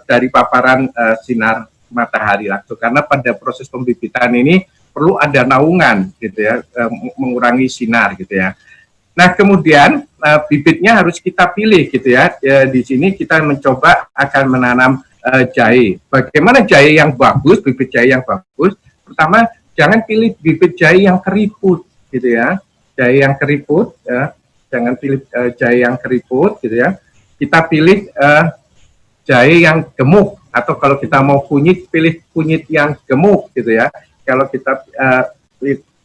dari paparan sinar matahari langsung, karena pada proses pembibitan ini perlu ada naungan gitu ya, mengurangi sinar gitu ya. Nah kemudian bibitnya harus kita pilih gitu ya. Di sini kita mencoba akan menanam jahe. Bagaimana jahe yang bagus, bibit jahe yang bagus? Pertama, jangan pilih bibit jahe yang keriput gitu ya, jahe yang keriput ya. Jangan pilih jahe yang keriput gitu ya. Kita pilih jahe yang gemuk, atau kalau kita mau kunyit, pilih kunyit yang gemuk gitu ya. Kalau kita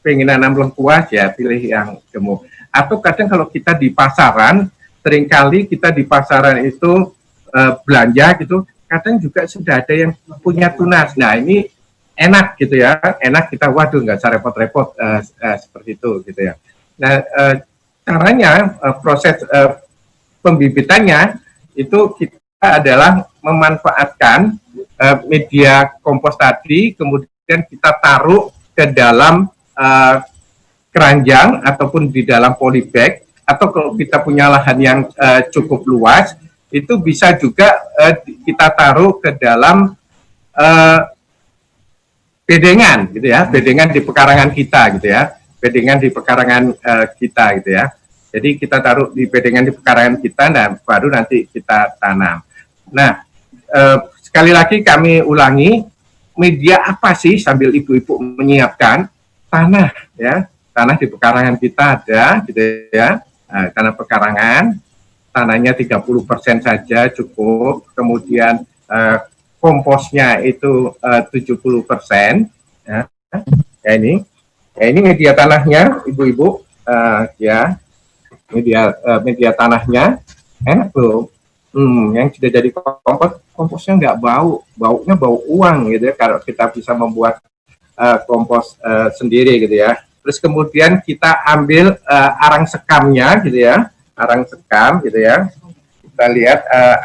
pengen nanam lengkuas ya pilih yang gemuk. Atau kadang kalau kita di pasaran, seringkali kita di pasaran itu belanja gitu, kadang juga sudah ada yang punya tunas. Nah ini enak gitu ya, enak kita, waduh nggak usah repot-repot seperti itu gitu ya. Nah caranya proses pembibitannya itu kita adalah memanfaatkan media kompos tadi, kemudian kita taruh ke dalam keranjang ataupun di dalam polybag, atau kalau kita punya lahan yang cukup luas, itu bisa juga kita taruh ke dalam bedengan gitu ya, bedengan di pekarangan kita gitu ya, bedengan di pekarangan kita gitu ya. Jadi kita taruh di bedengan di pekarangan kita, dan baru nanti kita tanam. Nah, sekali lagi kami ulangi, media apa sih sambil ibu-ibu menyiapkan? Tanah ya, tanah di pekarangan kita ada gitu ya. Nah, tanah pekarangan, tanahnya 30% saja cukup. Kemudian komposnya itu 70% ya. Ya ini media tanahnya ibu-ibu ya. Media tanahnya enak loh. Yang sudah jadi komposnya nggak baunya bau uang gitu ya, kalau kita bisa membuat kompos sendiri gitu ya. Terus kemudian kita ambil arang sekamnya gitu ya, arang sekam gitu ya. Kita lihat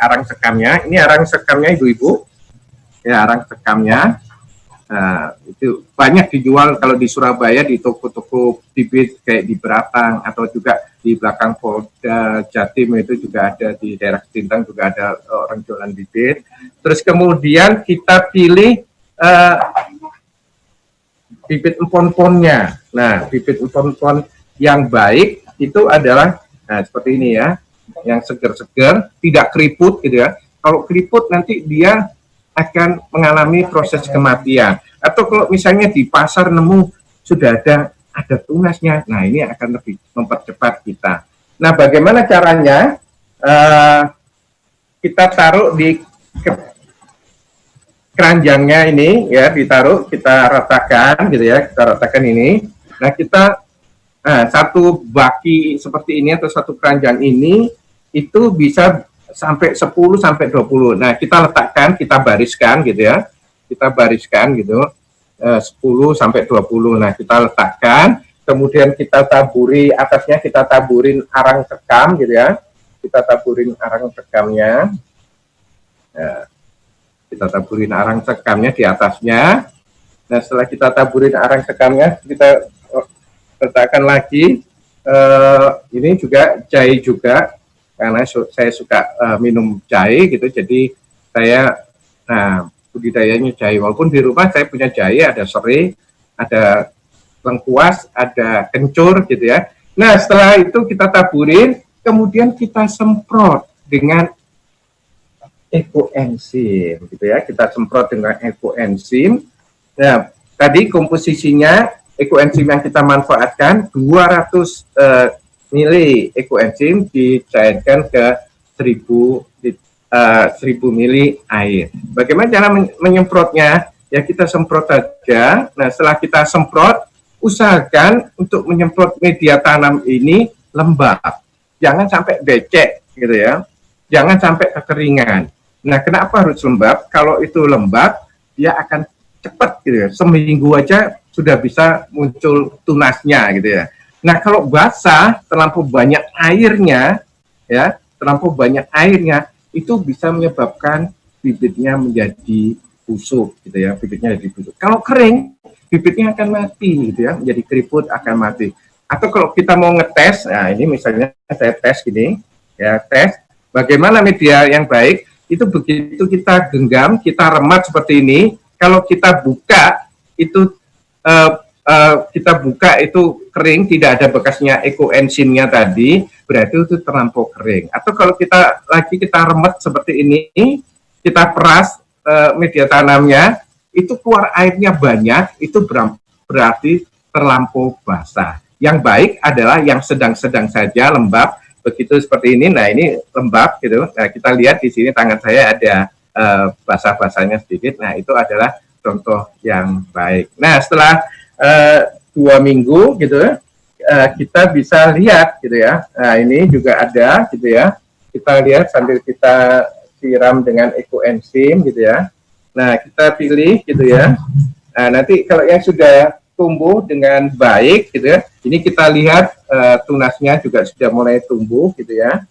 arang sekamnya. Ini arang sekamnya ibu-ibu ya, arang sekamnya. Itu banyak dijual kalau di Surabaya di toko-toko bibit kayak di Beratang, atau juga di belakang Polda Jatim itu juga ada, di daerah Sintang juga ada orang jualan bibit. Terus kemudian kita pilih bibit empon-ponnya. Nah, bibit empon-pon yang baik itu adalah seperti ini ya, yang segar-segar, tidak keriput gitu ya. Kalau keriput nanti dia akan mengalami proses kematian. Atau kalau misalnya di pasar nemu sudah ada tunasnya, nah ini akan lebih mempercepat kita. Nah, bagaimana caranya? Kita taruh di keranjangnya ini ya, ditaruh, kita ratakan gitu ya, kita ratakan ini. Nah, kita satu baki seperti ini atau satu keranjang ini itu bisa sampai 10 sampai 20. Nah, kita letakkan, kita bariskan gitu ya. Kita bariskan gitu. 10 sampai 20. Nah, kita letakkan, kemudian kita taburi atasnya, kita taburin arang sekam gitu ya. Kita taburin arang sekamnya. Kita taburin arang sekamnya di atasnya. Nah, setelah kita taburin arang sekamnya, kita letakkan lagi. Ini juga jahe juga, karena saya suka minum jahe gitu, jadi saya budidayanya jahe. Walaupun di rumah saya punya jahe, ada serai, ada lengkuas, ada kencur gitu ya. Nah, setelah itu kita taburin, kemudian kita semprot dengan ekoenzim gitu ya. Kita semprot dengan ekoenzim. Nah, tadi komposisinya ekoenzim yang kita manfaatkan 200 mili ekoenzim dicairkan ke 1000 mili air. Bagaimana cara menyemprotnya? Ya kita semprot saja. Nah setelah kita semprot, usahakan untuk menyemprot media tanam ini lembab. Jangan sampai becek gitu ya. Jangan sampai kekeringan. Nah kenapa harus lembab? Kalau itu lembab, dia akan cepat gitu ya. Seminggu aja sudah bisa muncul tunasnya gitu ya. Nah kalau basah, terlampau banyak airnya, ya terlampau banyak airnya, itu bisa menyebabkan bibitnya menjadi busuk gitu ya, bibitnya jadi busuk. Kalau kering, bibitnya akan mati gitu ya, menjadi keriput akan mati. Atau kalau kita mau ngetes, nah ini misalnya saya tes gini, ya tes bagaimana media yang baik, itu begitu kita genggam, kita remat seperti ini, kalau kita buka itu kering, tidak ada bekasnya ekoenzimnya tadi, berarti itu terlampau kering. Atau kalau kita remet seperti ini, kita peras media tanamnya, itu keluar airnya banyak, itu berarti terlampau basah. Yang baik adalah yang sedang-sedang saja, lembab, begitu seperti ini. Nah ini lembab gitu. Nah kita lihat di sini tangan saya ada basah-basahnya sedikit. Nah itu adalah contoh yang baik. Nah setelah 2 minggu gitu, kita bisa lihat gitu ya. Nah ini juga ada gitu ya. Kita lihat sambil kita siram dengan ekoenzim gitu ya. Nah kita pilih gitu ya. Nah nanti kalau yang sudah tumbuh dengan baik gitu ya, ini kita lihat tunasnya juga sudah mulai tumbuh gitu ya.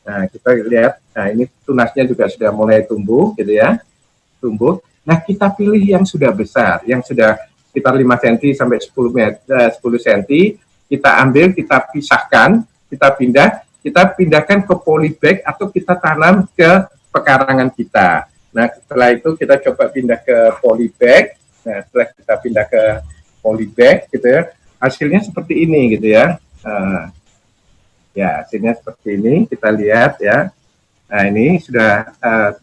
Nah kita lihat, nah ini tunasnya juga sudah mulai tumbuh gitu ya, tumbuh. Nah kita pilih yang sudah besar, yang sudah sekitar 5 cm sampai 10 cm, kita ambil, kita pisahkan, kita pindahkan ke polybag atau kita tanam ke pekarangan kita. Nah setelah itu kita coba pindah ke polybag. Nah setelah kita pindah ke polybag gitu ya, hasilnya seperti ini gitu ya. Ya hasilnya seperti ini, kita lihat ya. Nah ini sudah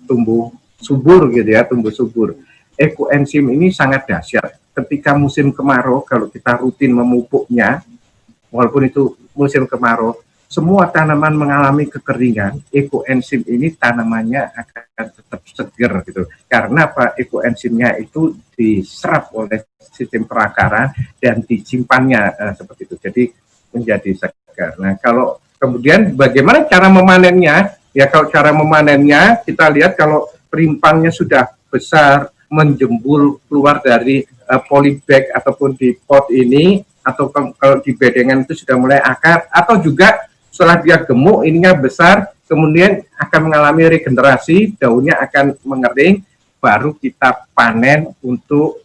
tumbuh subur gitu ya, tumbuh subur. Ekoenzim ini sangat dahsyat. Ketika musim kemarau, kalau kita rutin memupuknya, walaupun itu musim kemarau, semua tanaman mengalami kekeringan, ekoenzim ini tanamannya akan tetap seger gitu. Karena apa? Ekoenzimnya itu diserap oleh sistem perakaran dan disimpannya seperti itu. Jadi menjadi segar. Nah, kalau kemudian bagaimana cara memanennya? Ya kalau cara memanennya kita lihat kalau perimpangnya sudah besar, menjembul keluar dari polybag ataupun di pot ini, atau kalau di bedengan itu sudah mulai akar, atau juga setelah dia gemuk, ininya besar, kemudian akan mengalami regenerasi, daunnya akan mengering, baru kita panen untuk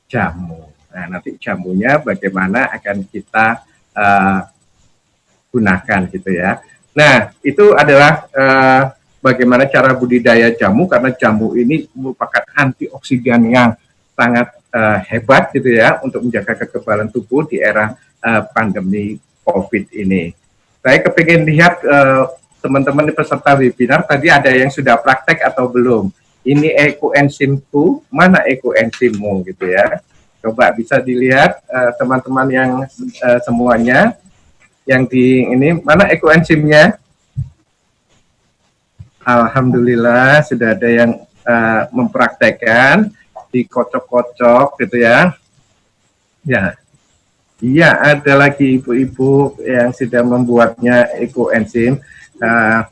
jamu. Nah, nanti jamunya bagaimana akan kita gunakan gitu ya. Nah, itu adalah bagaimana cara budidaya jamu, karena jamu ini merupakan antioksidan yang sangat hebat gitu ya, untuk menjaga kekebalan tubuh di era pandemi COVID ini. Saya kepingin lihat teman-teman peserta webinar tadi ada yang sudah praktek atau belum. Ini ekoenzimku, mana ekoenzimmu gitu ya. Coba bisa dilihat teman-teman yang semuanya yang di ini, mana ekoenzimnya? Alhamdulillah sudah ada yang mempraktekkan, dikocok-kocok gitu ya. Ya. Iya, ada lagi ibu-ibu yang sudah membuatnya ekoenzim.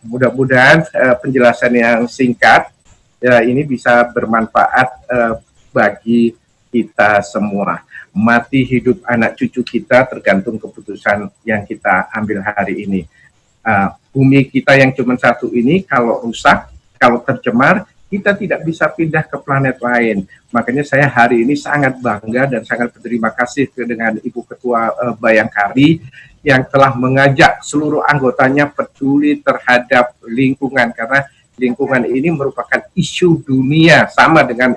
Mudah-mudahan penjelasan yang singkat ya ini bisa bermanfaat bagi kita semua. Mati hidup anak cucu kita tergantung keputusan yang kita ambil hari ini. Bumi kita yang cuma satu ini kalau rusak, kalau tercemar, kita tidak bisa pindah ke planet lain. Makanya saya hari ini sangat bangga dan sangat berterima kasih dengan Ibu Ketua Bayangkari yang telah mengajak seluruh anggotanya peduli terhadap lingkungan, karena lingkungan ini merupakan isu dunia sama dengan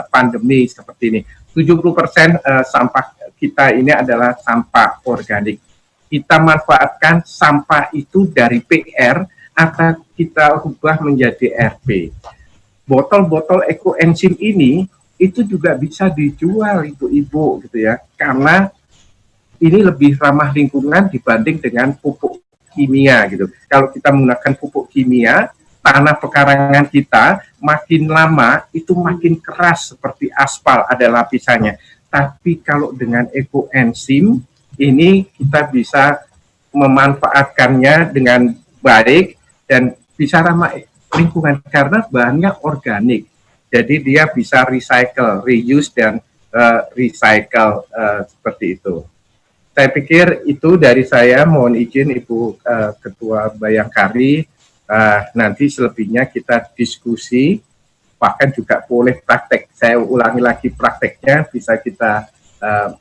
pandemi seperti ini. 70% sampah kita ini adalah sampah organik. Kita manfaatkan sampah itu dari PR atau kita ubah menjadi RP. Botol-botol ekoenzim ini itu juga bisa dijual ibu-ibu gitu ya, karena ini lebih ramah lingkungan dibanding dengan pupuk kimia gitu. Kalau kita menggunakan pupuk kimia, tanah pekarangan kita makin lama itu makin keras seperti aspal, ada lapisannya. Tapi kalau dengan ekoenzim ini kita bisa memanfaatkannya dengan baik dan bisa ramah lingkungan karena bahannya organik. Jadi dia bisa recycle, reuse dan recycle seperti itu. Saya pikir itu dari saya. Mohon izin Ibu Ketua Bayangkari. Nanti selebihnya kita diskusi, bahkan juga boleh praktek. Saya ulangi lagi prakteknya bisa kita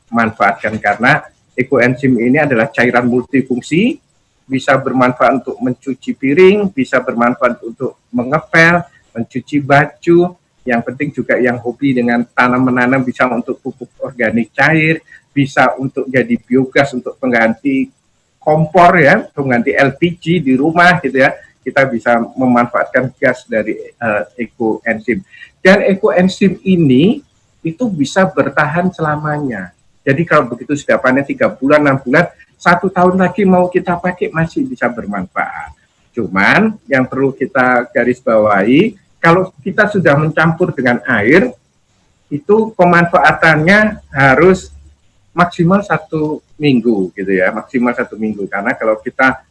manfaatkan karena ekoenzim ini adalah cairan multifungsi, bisa bermanfaat untuk mencuci piring, bisa bermanfaat untuk mengepel, mencuci baju. Yang penting juga yang hobi dengan tanam-menanam bisa untuk pupuk organik cair, bisa untuk jadi biogas untuk pengganti kompor ya, pengganti LPG di rumah gitu ya. Kita bisa memanfaatkan gas dari ekoenzim. Dan ekoenzim ini itu bisa bertahan selamanya. Jadi kalau begitu sudah panen 3 bulan, 6 bulan, 1 tahun lagi mau kita pakai masih bisa bermanfaat. Cuman yang perlu kita garis bawahi, kalau kita sudah mencampur dengan air, itu pemanfaatannya harus maksimal 1 minggu gitu ya, maksimal 1 minggu. Karena kalau kita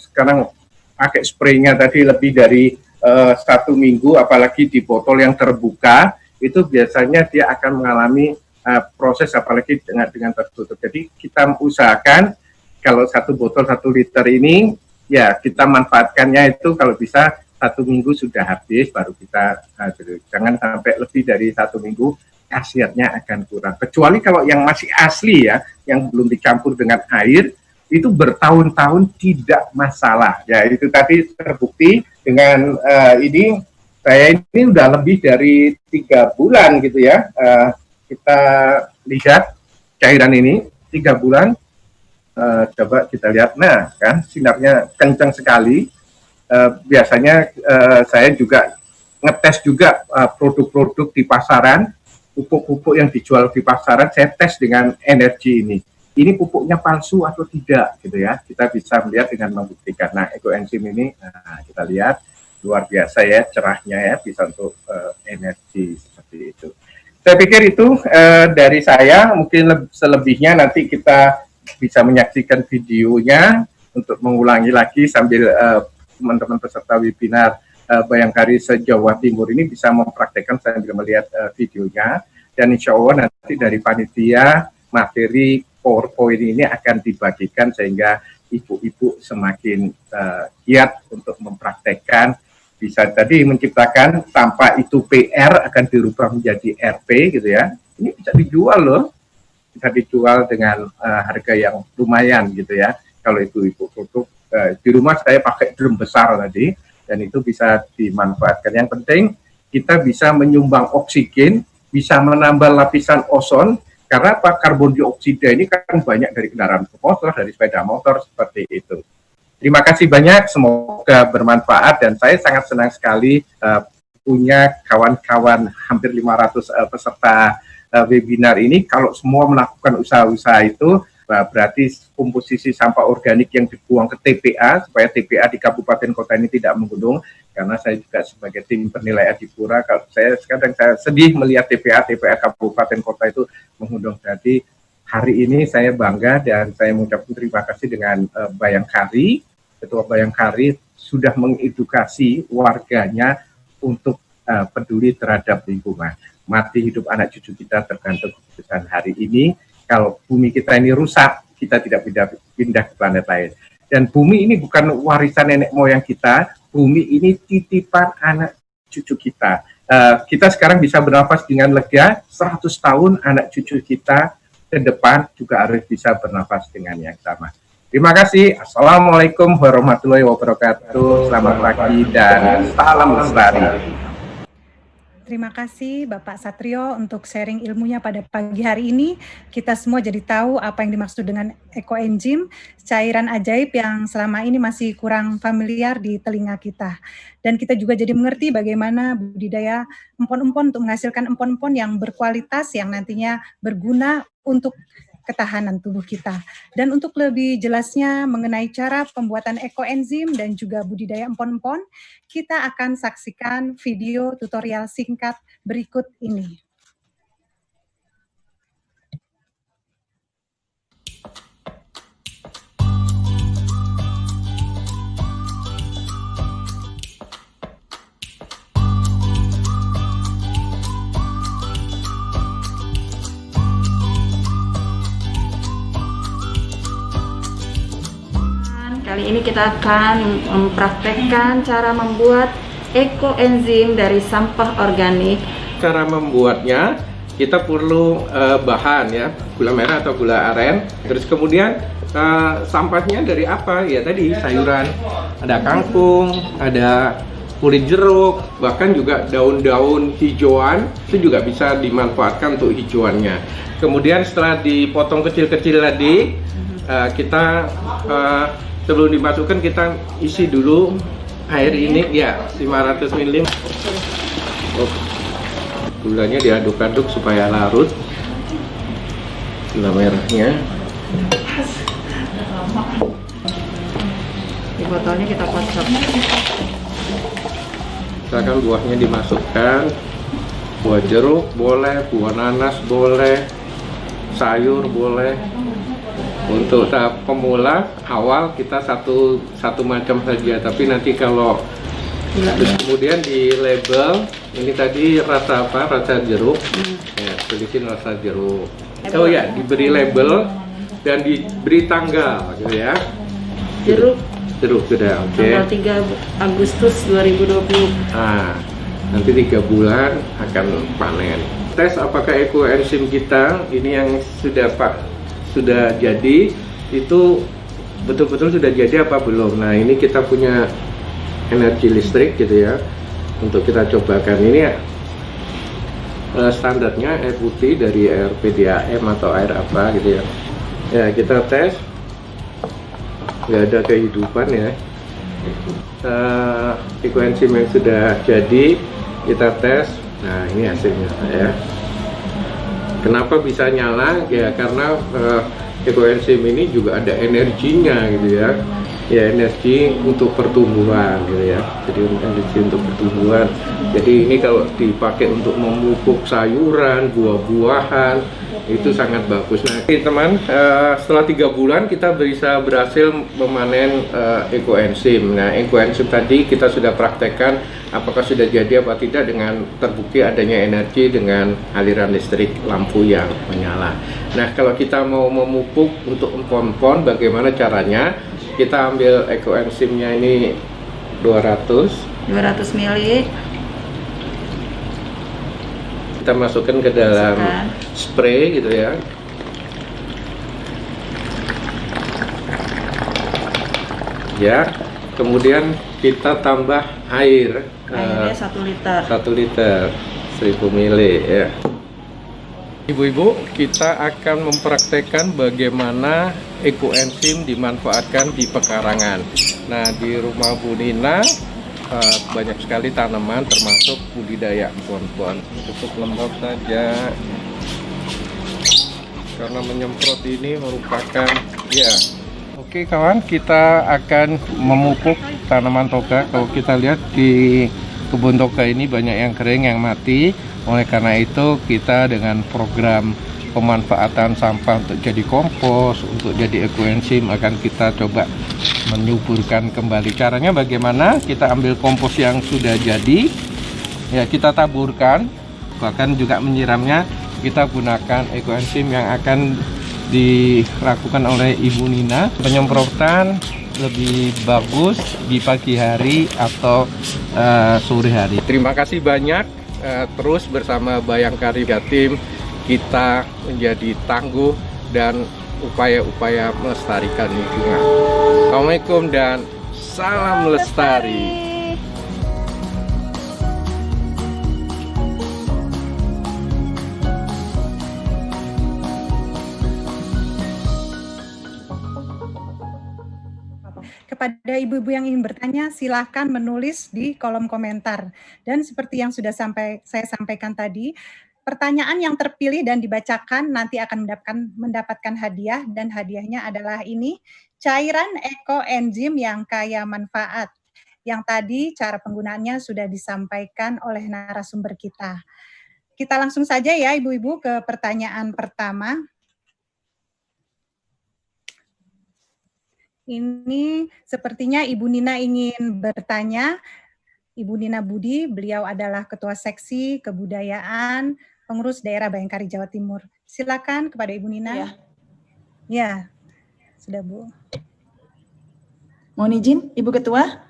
sekarang pakai spraynya tadi lebih dari 1 minggu, apalagi di botol yang terbuka, itu biasanya dia akan mengalami proses apalagi dengan tertutup. Jadi kita usahakan kalau 1 botol 1 liter ini, ya kita manfaatkannya itu kalau bisa 1 minggu sudah habis, baru kita jangan sampai lebih dari 1 minggu, khasiatnya akan kurang. Kecuali kalau yang masih asli ya, yang belum dicampur dengan air, itu bertahun-tahun tidak masalah. Ya itu tadi terbukti dengan ini, saya ini udah lebih dari 3 bulan gitu ya. Kita lihat cairan ini 3 bulan, coba kita lihat, nah kan sinarnya kencang sekali. Biasanya saya juga ngetes juga produk-produk di pasaran, pupuk-pupuk yang dijual di pasaran, saya tes dengan energi ini. Ini pupuknya palsu atau tidak gitu ya. Kita bisa melihat dengan membuktikan. Nah, ekoenzim ini kita lihat luar biasa ya, cerahnya ya, bisa untuk energi seperti itu. Saya pikir itu dari saya. Mungkin selebihnya nanti kita bisa menyaksikan videonya untuk mengulangi lagi sambil teman-teman peserta webinar Bayangkari se-Jawa Timur ini bisa mempraktekkan sambil melihat videonya, dan insya Allah nanti dari panitia materi PowerPoint ini akan dibagikan sehingga ibu-ibu semakin giat untuk mempraktekkan, bisa tadi menciptakan tanpa itu PR akan dirubah menjadi RP gitu ya. Ini bisa dijual loh, bisa dijual dengan harga yang lumayan gitu ya. Kalau ibu-ibu produk di rumah saya pakai drum besar tadi, dan itu bisa dimanfaatkan. Yang penting kita bisa menyumbang oksigen, bisa menambah lapisan ozon, karena apa? Karbon dioksida ini kan banyak dari kendaraan bermotor, dari sepeda motor, seperti itu. Terima kasih banyak, semoga bermanfaat, dan saya sangat senang sekali punya kawan-kawan hampir 500 peserta webinar ini. Kalau semua melakukan usaha-usaha itu, berarti komposisi sampah organik yang dibuang ke TPA, supaya TPA di kabupaten kota ini tidak menggunung, karena saya juga sebagai tim penilai Adipura, kalau saya sedih melihat TPA kabupaten kota itu menggunung. Jadi hari ini saya bangga dan saya mengucapkan terima kasih dengan Bayangkari, Ketua Bayangkari sudah mengedukasi warganya untuk peduli terhadap lingkungan. Mati hidup anak cucu kita tergantung keputusan hari ini. Kalau bumi kita ini rusak, kita tidak pindah ke planet lain. Dan bumi ini bukan warisan nenek moyang kita, bumi ini titipan anak cucu kita. Kita sekarang bisa bernafas dengan lega, 100 tahun anak cucu kita ke depan juga harus bisa bernafas dengan yang sama. Terima kasih. Assalamualaikum warahmatullahi wabarakatuh. Selamat pagi dan salam lestari. Terima kasih Bapak Satrio untuk sharing ilmunya pada pagi hari ini. Kita semua jadi tahu apa yang dimaksud dengan ekoenzim, cairan ajaib yang selama ini masih kurang familiar di telinga kita. Dan kita juga jadi mengerti bagaimana budidaya empon-empon untuk menghasilkan empon-empon yang berkualitas, yang nantinya berguna untuk ketahanan tubuh kita. Dan untuk lebih jelasnya mengenai cara pembuatan ekoenzim dan juga budidaya empon-empon, kita akan saksikan video tutorial singkat berikut ini. Kali ini kita akan mempraktekkan cara membuat ekoenzim dari sampah organik. Cara membuatnya kita perlu bahan ya, gula merah atau gula aren. Terus kemudian sampahnya dari apa? Ya tadi sayuran, ada kangkung, ada kulit jeruk, bahkan juga daun-daun hijauan itu juga bisa dimanfaatkan untuk hijauannya. Kemudian setelah dipotong kecil-kecil tadi, kita sebelum dimasukkan kita isi dulu air ini ya 500 ml. Gulanya diaduk-aduk supaya larut. Gula merahnya. Di botolnya kita kocok. Silakan buahnya dimasukkan. Buah jeruk boleh, buah nanas boleh, sayur boleh. Untuk tahap pemula awal kita satu macam saja, tapi nanti kalau kemudian di label ini tadi rasa apa? Rasa jeruk. Ya, tulisin rasa jeruk. Oh ya, diberi label dan diberi tanggal gitu ya. Jeruk sudah, oke. Tanggal 3 Agustus 2020. Nah, nanti 3 bulan akan panen. Tes apakah ekoenzim kita ini yang sudah jadi itu betul-betul sudah jadi apa belum. Nah ini kita punya energi listrik gitu ya untuk kita cobakan. Ini standarnya air putih dari air PDAM atau air apa gitu ya. Ya kita tes, nggak ada kehidupan ya. Ekoenzim yang sudah jadi kita tes. Nah ini hasilnya ya. Kenapa bisa nyala? Ya karena ekoenzim ini juga ada energinya gitu ya. Ya energi untuk pertumbuhan gitu ya. Jadi energi untuk pertumbuhan. Jadi ini kalau dipakai untuk memupuk sayuran, buah-buahan itu sangat bagus. Nah teman, setelah 3 bulan kita bisa berhasil memanen ekoenzim. Nah ekoenzim tadi kita sudah praktekkan apakah sudah jadi apa tidak dengan terbukti adanya energi dengan aliran listrik lampu yang menyala. Nah kalau kita mau memupuk untuk empon-empon bagaimana caranya? Kita ambil ekoenzimnya ini 200 ml. Kita masukkan ke dalam spray gitu ya. Ya, kemudian kita tambah air. Airnya 1 liter. 1 liter, 1000 ml ya. Ibu-ibu, kita akan mempraktekkan bagaimana ekoenzim dimanfaatkan di pekarangan. Nah, di rumah Bu Nina banyak sekali tanaman termasuk budidaya empon-empon. Cukup lembab saja karena menyemprot ini merupakan ya. Oke kawan, kita akan memupuk tanaman toga. Kalau kita lihat di kebun toga ini banyak yang kering, yang mati. Oleh karena itu kita dengan program pemanfaatan sampah untuk jadi kompos, untuk jadi ekoenzim akan kita coba menyuburkan kembali. Caranya bagaimana? Kita ambil kompos yang sudah jadi, ya kita taburkan, bahkan juga menyiramnya kita gunakan ekoenzim yang akan dilakukan oleh Ibu Nina. Penyemprotan lebih bagus di pagi hari atau sore hari. Terima kasih banyak. Terus bersama Bayangkari Jatim kita menjadi tangguh dan upaya-upaya melestarikan lingkungan. Assalamualaikum dan salam lestari. kepada ibu-ibu yang ingin bertanya, silakan menulis di kolom komentar. Dan seperti yang sudah saya sampaikan tadi, pertanyaan yang terpilih dan dibacakan nanti akan mendapatkan hadiah, dan hadiahnya adalah ini, cairan ekoenzim yang kaya manfaat. Yang tadi cara penggunaannya sudah disampaikan oleh narasumber kita. Kita langsung saja ya ibu-ibu ke pertanyaan pertama. Ini sepertinya Ibu Nina ingin bertanya. Ibu Nina Budi, beliau adalah Ketua Seksi Kebudayaan Pengurus Daerah Bayangkari Jawa Timur. Silakan kepada Ibu Nina. Ya. Ya, sudah Bu. Mohon izin Ibu Ketua.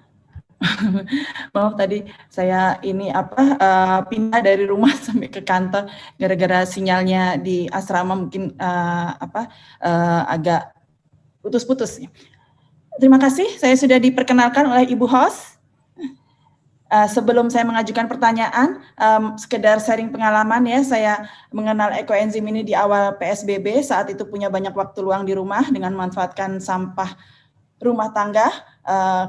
Maaf tadi saya ini pindah dari rumah sampai ke kantor gara-gara sinyalnya di asrama mungkin agak putus-putus. Terima kasih, saya sudah diperkenalkan oleh Ibu host. Sebelum saya mengajukan pertanyaan, sekedar sharing pengalaman ya, saya mengenal ekoenzim ini di awal PSBB, saat itu punya banyak waktu luang di rumah dengan memanfaatkan sampah rumah tangga,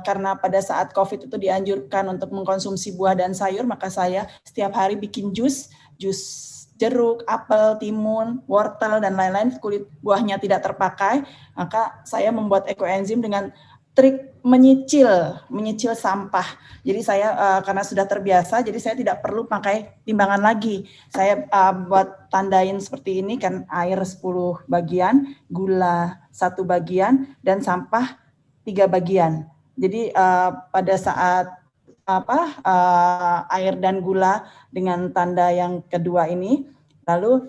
karena pada saat COVID itu dianjurkan untuk mengkonsumsi buah dan sayur, maka saya setiap hari bikin jus jeruk, apel, timun, wortel, dan lain-lain, kulit buahnya tidak terpakai, maka saya membuat ekoenzim dengan trik menyicil sampah. Jadi saya karena sudah terbiasa, jadi saya tidak perlu pakai timbangan lagi. Saya buat tandain seperti ini kan, air 10 bagian, gula 1 bagian, dan sampah 3 bagian. Jadi pada saat air dan gula dengan tanda yang kedua ini, lalu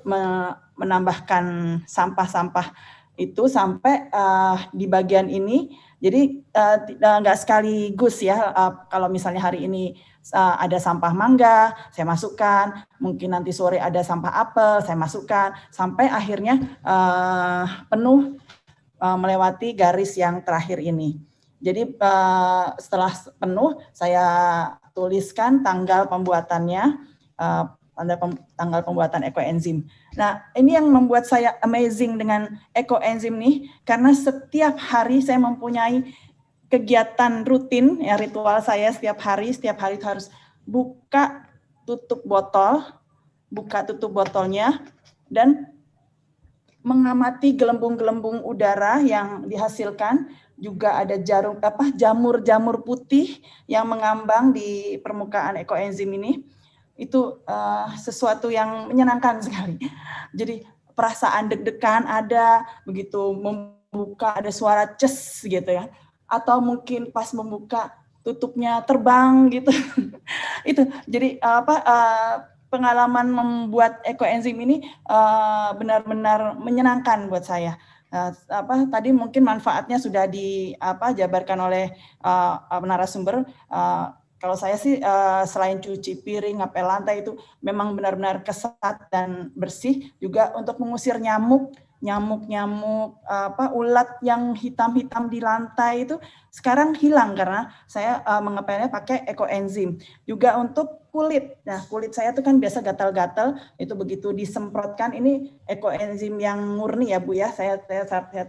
menambahkan sampah-sampah itu sampai di bagian ini. Jadi nggak sekaligus ya, kalau misalnya hari ini ada sampah mangga, saya masukkan, mungkin nanti sore ada sampah apel, saya masukkan, sampai akhirnya penuh melewati garis yang terakhir ini. Jadi setelah penuh, saya tuliskan tanggal pembuatannya, tanggal pembuatan ekoenzim. Nah, ini yang membuat saya amazing dengan ekoenzim nih, karena setiap hari saya mempunyai kegiatan rutin, ya ritual saya setiap hari itu harus buka tutup botolnya, dan mengamati gelembung-gelembung udara yang dihasilkan. Juga ada jamur-jamur putih yang mengambang di permukaan ekoenzim ini. Itu sesuatu yang menyenangkan sekali. Jadi perasaan deg-degan ada, begitu membuka ada suara ces gitu ya. Atau mungkin pas membuka tutupnya terbang gitu. Itu jadi pengalaman membuat ekoenzim ini benar-benar menyenangkan buat saya. Tadi mungkin manfaatnya sudah dijabarkan oleh narasumber. Kalau saya sih selain cuci piring, ngepel lantai itu memang benar-benar kesat dan bersih, juga untuk mengusir nyamuk, ulat yang hitam-hitam di lantai itu sekarang hilang karena saya mengepelnya pakai ekoenzim. Juga untuk kulit. Nah, kulit saya tuh kan biasa gatal-gatal, itu begitu disemprotkan, ini ekoenzim yang murni ya Bu ya. Saya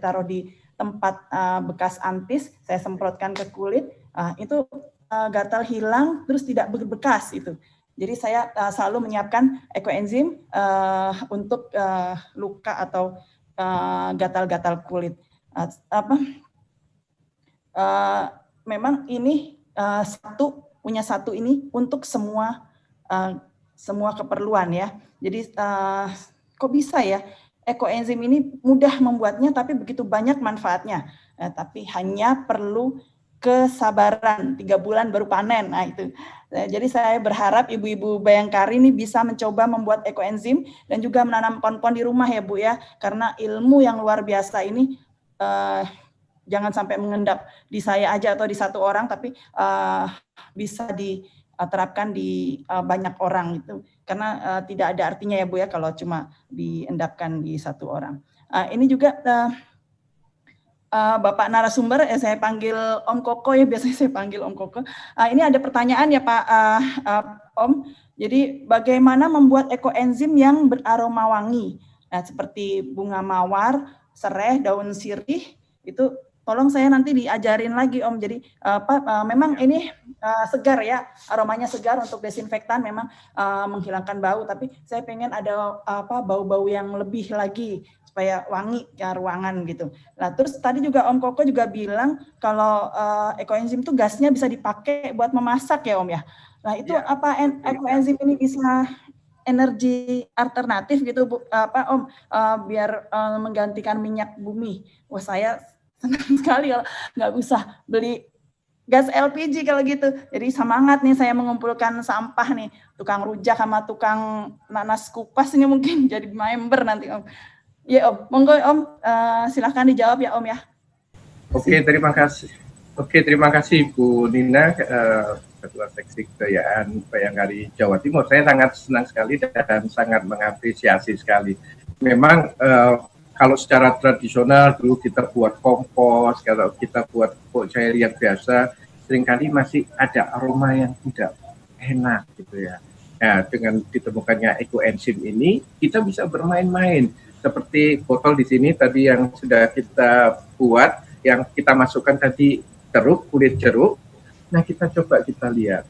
taruh di tempat bekas antis, saya semprotkan ke kulit, itu gatal hilang, terus tidak berbekas itu. Jadi saya selalu menyiapkan ekoenzim untuk luka atau gatal-gatal kulit. Memang ini punya satu ini untuk semua keperluan ya. Jadi kok bisa ya ekoenzim ini mudah membuatnya tapi begitu banyak manfaatnya. Tapi hanya perlu kesabaran, 3 bulan baru panen. Nah itu. Jadi saya berharap ibu-ibu Bayangkari ini bisa mencoba membuat ekoenzim dan juga menanam pohon-pohon di rumah ya Bu ya. Karena ilmu yang luar biasa ini jangan sampai mengendap di saya aja atau di satu orang, tapi bisa diterapkan di banyak orang itu. Karena tidak ada artinya ya Bu ya kalau cuma diendapkan di satu orang. Ini juga Bapak narasumber, saya panggil Om Koko ya, biasanya saya panggil Om Koko. Ini ada pertanyaan ya Pak Om. Jadi bagaimana membuat ekoenzim yang beraroma wangi? Nah, seperti bunga mawar, serai, daun sirih, itu tolong saya nanti diajarin lagi Om. Jadi memang ini segar ya, aromanya segar untuk desinfektan, memang menghilangkan bau. Tapi saya pengen ada bau-bau yang lebih lagi supaya wangi ya ruangan gitu. Nah terus tadi juga Om Koko juga bilang kalau ekoenzim itu gasnya bisa dipakai buat memasak ya Om ya. Nah itu apa ekoenzim ini bisa energi alternatif gitu Om, biar menggantikan minyak bumi. Wah saya senang sekali kalau nggak usah beli gas LPG kalau gitu. Jadi semangat nih saya mengumpulkan sampah nih, tukang rujak sama tukang nanas kupas ini mungkin jadi member nanti Om. Ya Om, monggo Om, silahkan dijawab ya Om ya. Oke, terima kasih. Oke, terima kasih Bu Nina, Ketua Seksi Kebudayaan Bayangkari Jawa Timur. Saya sangat senang sekali dan sangat mengapresiasi sekali. Memang kalau secara tradisional dulu kita buat kompos, kalau kita buat pupuk cair yang biasa, seringkali masih ada aroma yang tidak enak gitu ya. Nah, dengan ditemukannya ekoenzim ini, kita bisa bermain-main. Seperti botol di sini tadi yang sudah kita buat, yang kita masukkan tadi kulit jeruk. Nah, kita coba kita lihat.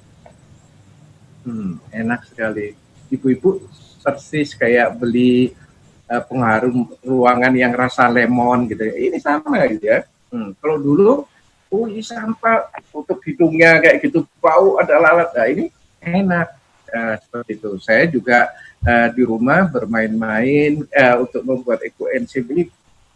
Enak sekali. Ibu-ibu persis kayak beli pengharum ruangan yang rasa lemon gitu ya. Ini sama gitu ya. Kalau dulu, ini sampah tutup hidungnya kayak gitu, bau ada lalat. Nah, ini enak seperti itu. Saya juga di rumah bermain-main untuk membuat ekoenzim ini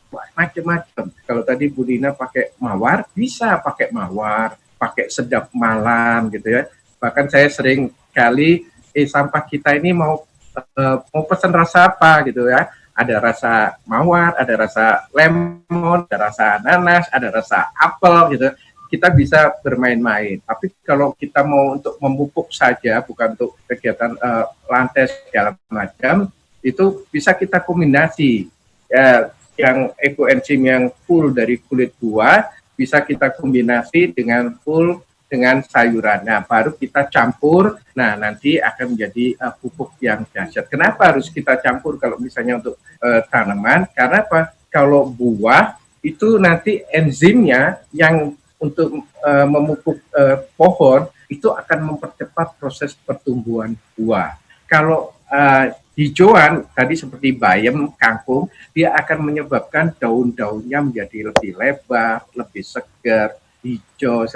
macam-macam. Kalau tadi Bu Dina pakai mawar, bisa pakai mawar, pakai sedap malam gitu ya. Bahkan saya sering kali sampah kita ini mau pesan rasa apa gitu ya. Ada rasa mawar, ada rasa lemon, ada rasa nanas, ada rasa apel gitu. Kita bisa bermain-main. Tapi kalau kita mau untuk memupuk saja, bukan untuk kegiatan lantai segala macam, itu bisa kita kombinasi. Yang ekoenzim yang full dari kulit buah, bisa kita kombinasi dengan full dengan sayuran. Nah, baru kita campur. Nah, nanti akan menjadi pupuk yang dahsyat. Kenapa harus kita campur kalau misalnya untuk tanaman? Karena apa? Kalau buah itu nanti enzimnya yang untuk memupuk pohon itu akan mempercepat proses pertumbuhan buah. Kalau hijauan tadi seperti bayam, kangkung, dia akan menyebabkan daun-daunnya menjadi lebih lebar, lebih segar, hijau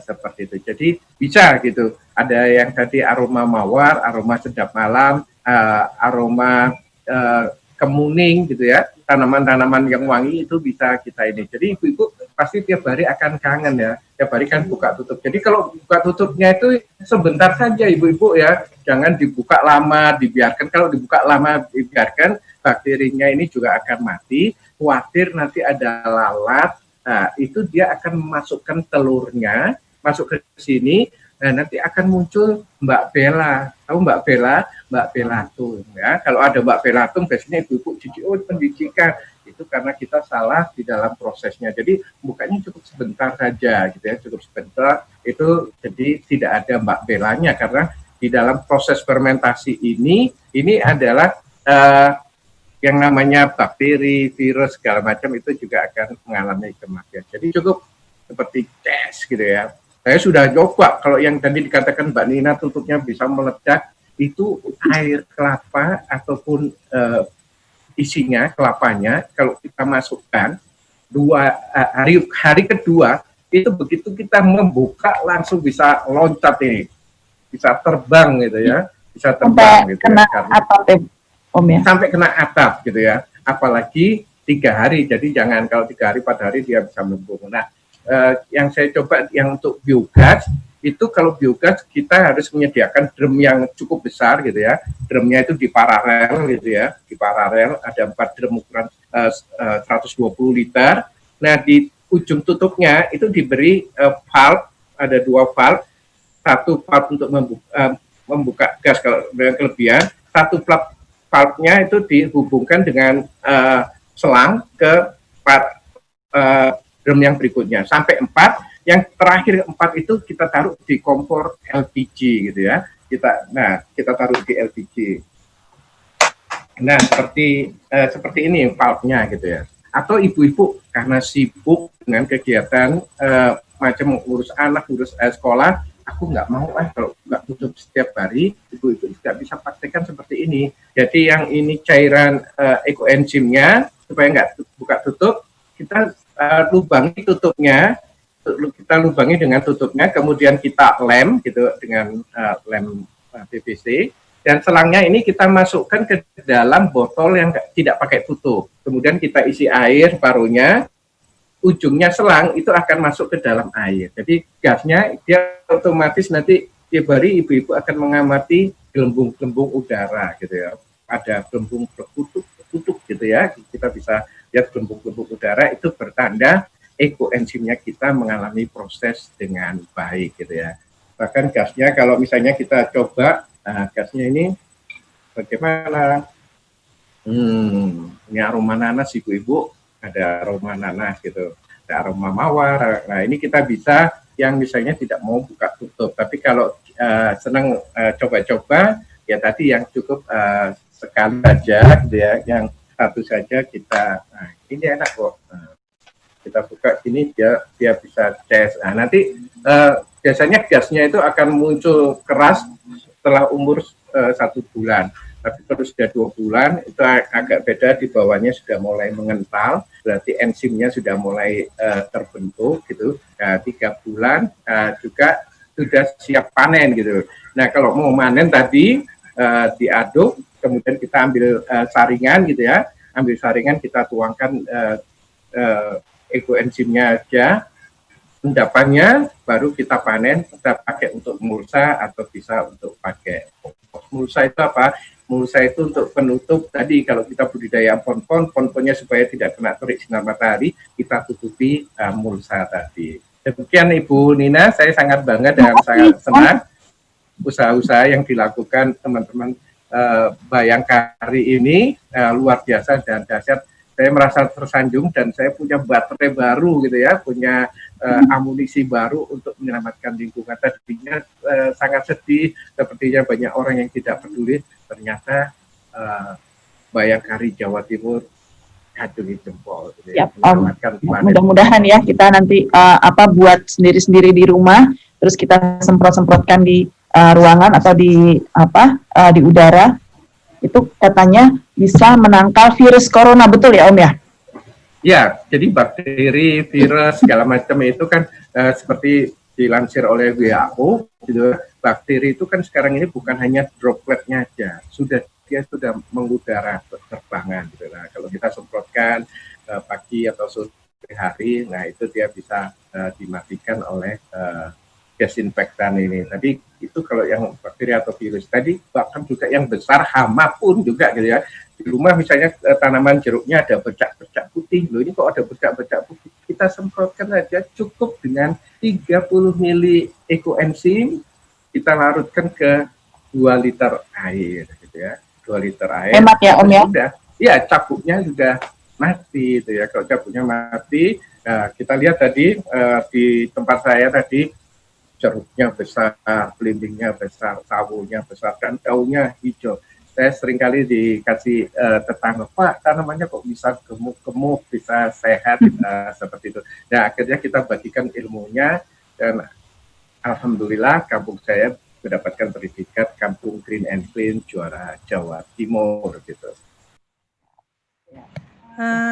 seperti itu. Jadi bisa gitu. Ada yang tadi aroma mawar, aroma sedap malam, aroma kemuning gitu ya. Tanaman-tanaman yang wangi itu bisa kita ini. Jadi ibu-ibu pasti tiap hari akan kangen ya. Tiap hari kan buka tutup. Jadi kalau buka tutupnya itu sebentar saja ibu-ibu ya. Jangan dibuka lama, dibiarkan. Kalau dibuka lama, dibiarkan, bakterinya ini juga akan mati. Khawatir nanti ada lalat. Nah, itu dia akan memasukkan telurnya, masuk ke sini, nah nanti akan muncul Mbak Bella. Tahu Mbak Bella? Mbak Belatung ya. Kalau ada Mbak Belatung, biasanya ibu-ibu pendidikan. Itu karena kita salah di dalam prosesnya. Jadi bukanya cukup sebentar saja gitu ya, cukup sebentar. Itu jadi tidak ada Mbak Bellanya karena di dalam proses fermentasi ini adalah yang namanya bakteri, virus, segala macam itu juga akan mengalami kematian. Jadi cukup seperti tes gitu ya. Saya sudah coba, kalau yang tadi dikatakan Mbak Nina tutupnya bisa meledak, itu air kelapa ataupun isinya, kelapanya, kalau kita masukkan, hari kedua, itu begitu kita membuka langsung bisa loncat ini. Bisa terbang gitu ya. Bisa terbang gitu kena ya. atap Om ya. Sampai kena atap gitu ya. Apalagi 3 hari. Jadi jangan kalau 3 hari 4 hari dia bisa melumpuh. Nah, yang saya coba yang untuk biogas itu kalau biogas kita harus menyediakan drum yang cukup besar gitu ya. Drumnya itu di paralel gitu ya. Di paralel ada 4 drum ukuran 120 liter. Nah, di ujung tutupnya itu diberi valve, ada 2 valve. Satu valve untuk membuka gas kalau dengan kelebihan, satu valve-nya itu dihubungkan dengan selang ke drum yang berikutnya sampai 4. Yang terakhir 4 itu kita taruh di kompor LPG gitu ya. Kita taruh di LPG. Nah, seperti ini valve-nya gitu ya. Atau ibu-ibu karena sibuk dengan kegiatan macam ngurus anak, ngurus sekolah, aku nggak mau kalau nggak tutup setiap hari, ibu-ibu juga bisa praktekkan seperti ini. Jadi yang ini cairan ekoenzimnya, supaya nggak buka tutup, kita lubangi tutupnya, kita lubangi dengan tutupnya, kemudian kita lem gitu dengan lem PVC, dan selangnya ini kita masukkan ke dalam botol yang tidak pakai tutup. Kemudian kita isi air parunya, ujungnya selang itu akan masuk ke dalam air. Jadi gasnya dia otomatis nanti tiap hari ibu-ibu akan mengamati gelembung-gelembung udara gitu ya. Ada gelembung berkutuk gitu ya. Kita bisa lihat gelembung-gelembung udara, itu bertanda ekoenzimnya kita mengalami proses dengan baik gitu ya. Bahkan gasnya kalau misalnya kita coba, gasnya ini bagaimana? Ini aroma nanas ibu-ibu, ada aroma nanas gitu, ada aroma mawar. Nah ini kita bisa yang misalnya tidak mau buka tutup, tapi kalau senang coba-coba, ya tadi yang cukup sekali saja gitu ya, yang satu saja kita, nah, ini enak kok. Kita buka ini dia bisa tes. Nah, nanti biasanya gasnya itu akan muncul keras setelah umur 1 bulan. Tapi kalau sudah 2 bulan itu agak beda, di bawahnya sudah mulai mengental, berarti enzimnya sudah mulai terbentuk gitu. Nah, 3 bulan juga sudah siap panen gitu. Nah kalau mau panen tadi diaduk, kemudian kita ambil saringan gitu ya, ambil saringan kita tuangkan ekoenzimnya aja, endapannya baru kita panen, kita pakai untuk mulsa atau bisa untuk pakai mulsa. Itu apa? Mulsa itu untuk penutup tadi, kalau kita budidaya pohon-pohonnya supaya tidak kena terik sinar matahari, kita tutupi mulsa tadi. Demikian Ibu Nina, saya sangat bangga dan sangat senang usaha-usaha yang dilakukan teman-teman Bayangkari ini, luar biasa dan dahsyat. Saya merasa tersanjung dan saya punya baterai baru gitu ya, punya amunisi baru untuk menyelamatkan lingkungan. Tadinya sangat sedih, sepertinya banyak orang yang tidak peduli, ternyata Bayangkari Jawa Timur acungi jempol gitu ya, mudah-mudahan ya kita nanti buat sendiri-sendiri di rumah, terus kita semprot-semprotkan di ruangan atau di udara, itu katanya bisa menangkal virus corona, betul ya Om ya? Ya, jadi bakteri, virus, segala macam itu kan seperti dilansir oleh WHO, gitu, bakteri itu kan sekarang ini bukan hanya dropletnya aja, dia sudah mengudara berterbangan. Gitu. Nah, kalau kita semprotkan pagi atau sore hari, nah itu dia bisa dimatikan oleh desinfektan ini. Tadi itu kalau yang bakteri atau virus. Tadi bahkan juga yang besar, hama pun juga gitu ya. Di rumah misalnya tanaman jeruknya ada bercak-bercak putih. Loh ini kok ada bercak-bercak putih? Kita semprotkan aja cukup dengan 30 mili ekoenzim, kita larutkan ke 2 liter air gitu ya. 2 liter air. Hemat ya Om ya? Sudah. Ya, capuknya sudah mati gitu ya. Kalau capuknya mati, kita lihat tadi di tempat saya tadi, jeruknya besar, belimbingnya besar, sawonya besar, dan daunnya hijau. Saya seringkali dikasih tetangga, Pak, tanamannya kok bisa gemuk-gemuk, bisa sehat, seperti itu. Nah, akhirnya kita bagikan ilmunya, dan alhamdulillah kampung saya mendapatkan predikat Kampung Green and Clean juara Jawa Timur gitu.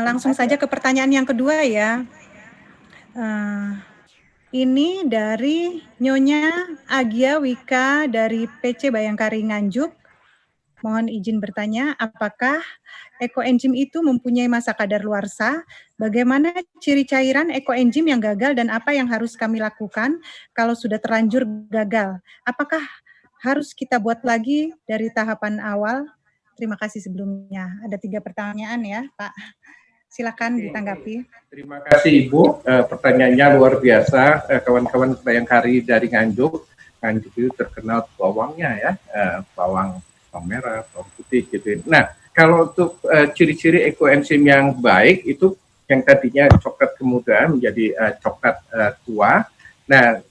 Langsung saja ke pertanyaan yang kedua ya. Ini dari Nyonya Agia Wika dari PC Bayangkari Nganjuk. Mohon izin bertanya, apakah ekoenzim itu mempunyai masa kadaluarsa? Bagaimana ciri cairan ekoenzim yang gagal dan apa yang harus kami lakukan kalau sudah terlanjur gagal? Apakah harus kita buat lagi dari tahapan awal? Terima kasih sebelumnya. Ada 3 pertanyaan ya, Pak. Silakan ditanggapi. Terima kasih Ibu, pertanyaannya luar biasa. Kawan-kawan Bayangkari dari Nganjuk itu terkenal bawangnya ya, bawang merah, bawang putih gitu. Nah, kalau untuk ciri-ciri ekoenzim yang baik itu yang tadinya coklat kemuda menjadi coklat tua. Nah,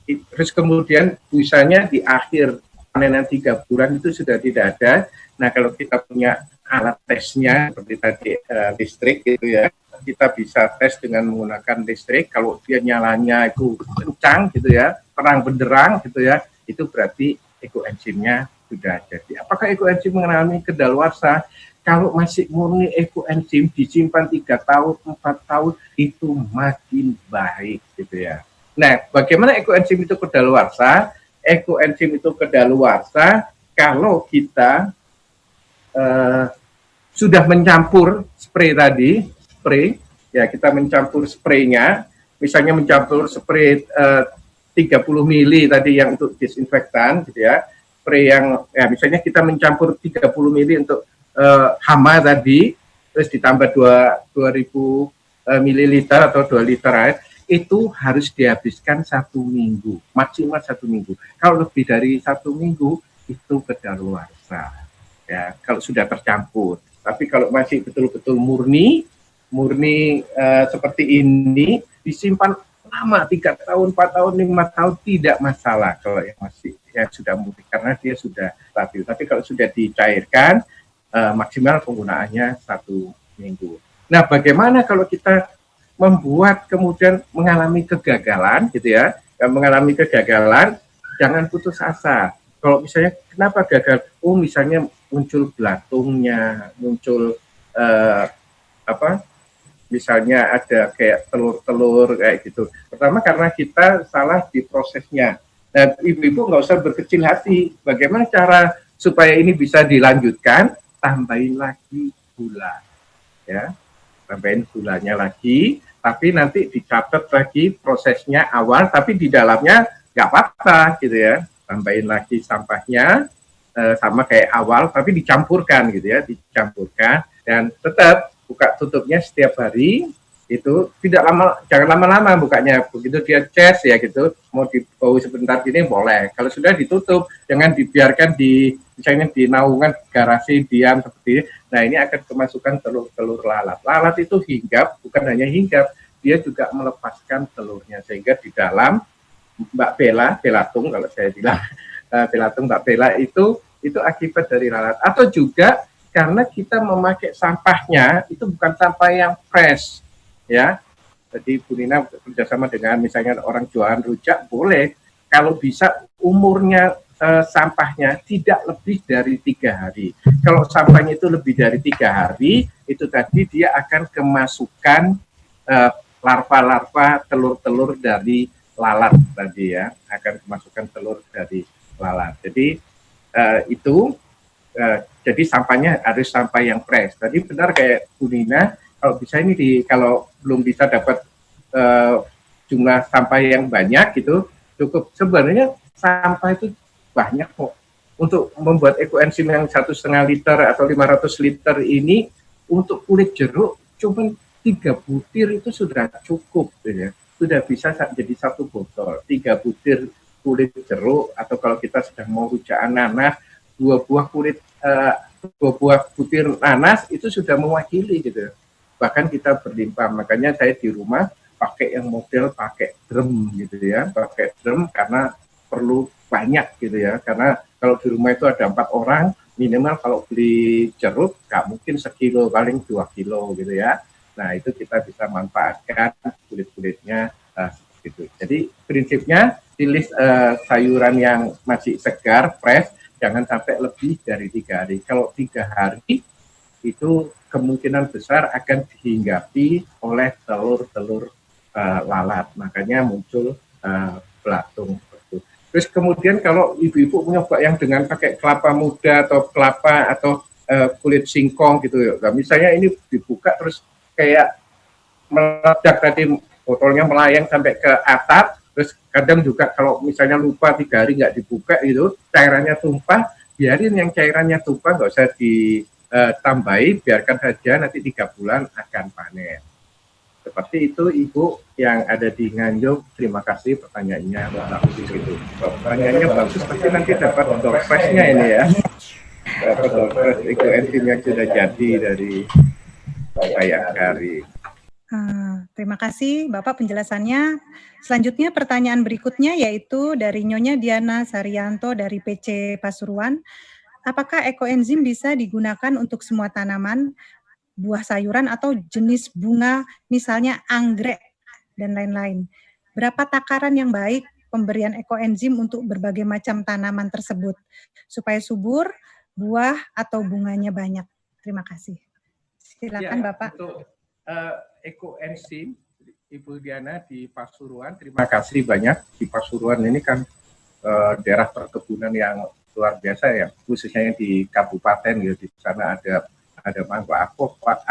terus kemudian busanya di akhir panenan 3 bulan itu sudah tidak ada. Nah, kalau kita punya alat tesnya seperti tadi listrik gitu ya, kita bisa tes dengan menggunakan listrik. Kalau dia nyalanya itu kencang gitu ya, terang benderang gitu ya, itu berarti ekoenzimnya sudah jadi. Apakah ekoenzim mengalami kedaluarsa? Kalau masih murni ekoenzim disimpan 3 tahun, 4 tahun, itu makin baik gitu ya. Nah, bagaimana ekoenzim itu kedaluarsa? Ekoenzim itu kedaluarsa kalau kita sudah mencampur spray tadi, spray, ya kita mencampur spraynya, misalnya mencampur spray 30 mili tadi yang untuk disinfektan, gitu ya, spray yang, ya misalnya kita mencampur 30 mili untuk hama tadi, terus ditambah 2000 mililiter atau 2 liter air, itu harus dihabiskan 1 minggu, maksimal 1 minggu. Kalau lebih dari 1 minggu, itu kedaluarsa. Ya, kalau sudah tercampur. Tapi kalau masih betul-betul murni seperti ini, disimpan lama 3 tahun, 4 tahun, 5 tahun tidak masalah kalau yang masih yang sudah murni karena dia sudah stabil. Tapi kalau sudah dicairkan, maksimal penggunaannya 1 minggu. Nah, bagaimana kalau kita membuat kemudian mengalami kegagalan, gitu ya? Mengalami kegagalan, jangan putus asa. Kalau misalnya kenapa gagal? Oh, misalnya muncul belatungnya, muncul misalnya ada kayak telur-telur kayak gitu. Pertama karena kita salah di prosesnya. Dan ibu-ibu nggak usah berkecil hati. Bagaimana cara supaya ini bisa dilanjutkan? Tambahin lagi gula, ya, tambahin gulanya lagi. Tapi nanti dicatat lagi prosesnya awal, tapi di dalamnya nggak apa-apa, gitu ya. Tambahin lagi sampahnya. Sama kayak awal, tapi dicampurkan gitu ya, dicampurkan dan tetap buka tutupnya setiap hari. Itu tidak lama, jangan lama-lama bukanya. Begitu dia cas ya gitu, mau dibau sebentar gini boleh. Kalau sudah ditutup, jangan dibiarkan di misalnya di naungan garasi diam seperti ini. Nah, ini akan kemasukan telur-telur lalat. Lalat itu hinggap, bukan hanya hinggap, dia juga melepaskan telurnya sehingga di dalam Mbak Bella, belatung kalau saya bilang, belatung Mbak Bella itu akibat dari lalat. Atau juga karena kita memakai sampahnya itu bukan sampah yang fresh, ya. Jadi Bu Nina bekerjasama dengan misalnya orang jualan rujak, boleh kalau bisa umurnya sampahnya tidak lebih dari 3 hari. Kalau sampahnya itu lebih dari 3 hari, itu tadi dia akan kemasukan larva-larva telur-telur dari lalat tadi ya, akan kemasukan telur dari lalat. Jadi jadi sampahnya harus sampah yang fresh. Tadi benar kayak Bu Nina, kalau bisa ini kalau belum bisa dapat jumlah sampah yang banyak gitu, cukup sebenarnya sampah itu banyak kok. Untuk membuat ekoenzim yang 1,5 liter atau 500 liter ini untuk kulit jeruk cuma 3 butir itu sudah cukup, ya. Sudah bisa jadi 1 botol. 3 butir kulit jeruk, atau kalau kita sedang mau rujakan nanas, 2 buah butir nanas itu sudah mewakili gitu. Bahkan kita berlimpah. Makanya saya di rumah pakai yang model pakai drum gitu ya, pakai drum karena perlu banyak gitu ya. Karena kalau di rumah itu ada 4 orang, minimal kalau beli jeruk nggak mungkin sekilo, paling 2 kilo gitu ya. Nah, itu kita bisa manfaatkan kulit-kulitnya gitu. Jadi prinsipnya pilih sayuran yang masih segar, fresh, jangan sampai lebih dari 3 hari. Kalau 3 hari itu kemungkinan besar akan dihinggapi oleh telur-telur lalat. Makanya muncul belatung. Terus kemudian kalau ibu-ibu nyoba yang dengan pakai kelapa muda atau kelapa atau kulit singkong gitu ya. Nah, misalnya ini dibuka terus kayak meledak tadi, botolnya melayang sampai ke atap. Terus kadang juga kalau misalnya lupa 3 hari nggak dibuka gitu, cairannya tumpah, biarin yang cairannya tumpah, nggak usah ditambahi, biarkan saja, nanti 3 bulan akan panen. Seperti itu Ibu yang ada di Nganjuk. Terima kasih pertanyaannya, bagus gitu. Pertanyaannya bagus, pasti nanti dapat doorpress-nya ini ya. Dapat doorpress ekoenzim yang sudah jadi dari Bayangkari. Terima kasih Bapak penjelasannya. Selanjutnya pertanyaan berikutnya yaitu dari Nyonya Diana Saryanto dari PC Pasuruan. Apakah ekoenzim bisa digunakan untuk semua tanaman? buah sayuran atau jenis bunga, misalnya anggrek dan lain-lain. Berapa takaran yang baik pemberian ekoenzim untuk berbagai macam tanaman tersebut supaya subur, buah atau bunganya banyak? Terima kasih. Silakan Bapak. Untuk ekoenzim, Ibu Diana di Pasuruan, terima kasih banyak. Di Pasuruan ini kan daerah perkebunan yang luar biasa ya, khususnya di kabupaten gitu. Di sana ada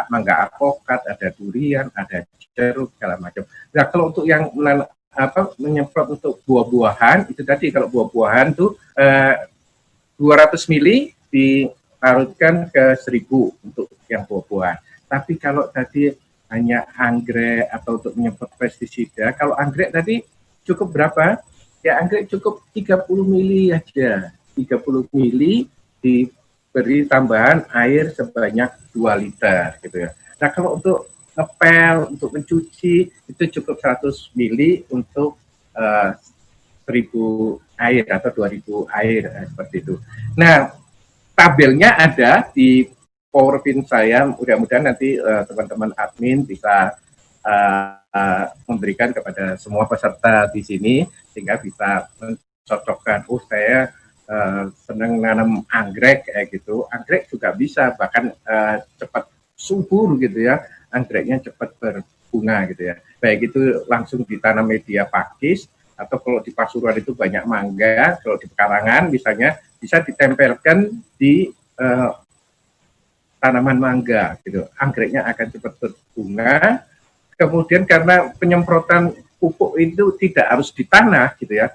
mangga alpukat, ada durian, ada jeruk segala macam. Nah, kalau untuk yang menyemprot untuk buah-buahan itu tadi, kalau buah-buahan tuh 200 ml dilarutkan ke 1000 untuk yang buah-buahan. Tapi kalau tadi hanya anggrek atau untuk menyemprot pestisida, kalau anggrek tadi cukup berapa? Ya anggrek cukup 30 mili aja. 30 mili diberi tambahan air sebanyak 2 liter gitu ya. Nah kalau untuk ngepel, untuk mencuci itu cukup 100 mili untuk 1000 air atau 2000 air seperti itu. Nah tabelnya ada di PowerPoint saya, mudah-mudahan nanti teman-teman admin bisa memberikan kepada semua peserta di sini sehingga bisa mencocokkan. Oh saya senang nanam anggrek kayak gitu. Anggrek juga bisa bahkan cepat subur gitu ya. Anggreknya cepat berbunga gitu ya. Baik itu langsung ditanam media pakis atau kalau di Pasuruan itu banyak mangga. Kalau di pekarangan misalnya bisa ditempelkan di tanaman mangga gitu, anggreknya akan cepat berbunga. Kemudian karena penyemprotan pupuk itu tidak harus di tanah gitu ya,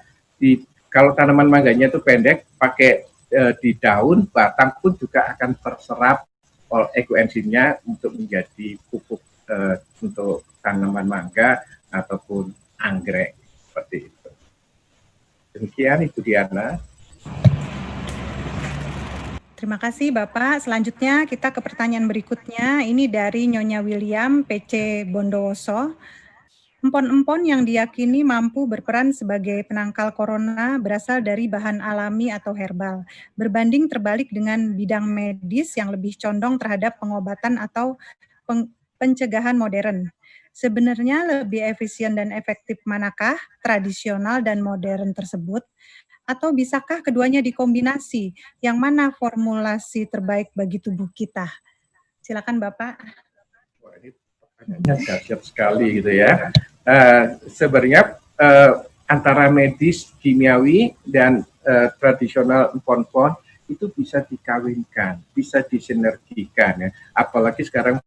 kalau tanaman mangganya itu pendek, pakai di daun, batang pun juga akan terserap ekoenzimnya untuk menjadi pupuk untuk tanaman mangga ataupun anggrek seperti itu. Demikian Ibu Diana. Terima kasih Bapak. Selanjutnya kita ke pertanyaan berikutnya. Ini dari Nyonya William, PC Bondowoso. Empon-empon yang diyakini mampu berperan sebagai penangkal corona berasal dari bahan alami atau herbal, berbanding terbalik dengan bidang medis yang lebih condong terhadap pengobatan atau pencegahan modern. Sebenarnya lebih efisien dan efektif manakah tradisional dan modern tersebut? Atau bisakah keduanya dikombinasi? Yang mana formulasi terbaik bagi tubuh kita? Silakan Bapak. Wah, ini pertanyaannya dahsyat sekali gitu ya. Sebenarnya antara medis, kimiawi, dan tradisional empon-empon itu bisa dikawinkan, bisa disinergikan ya. Apalagi sekarang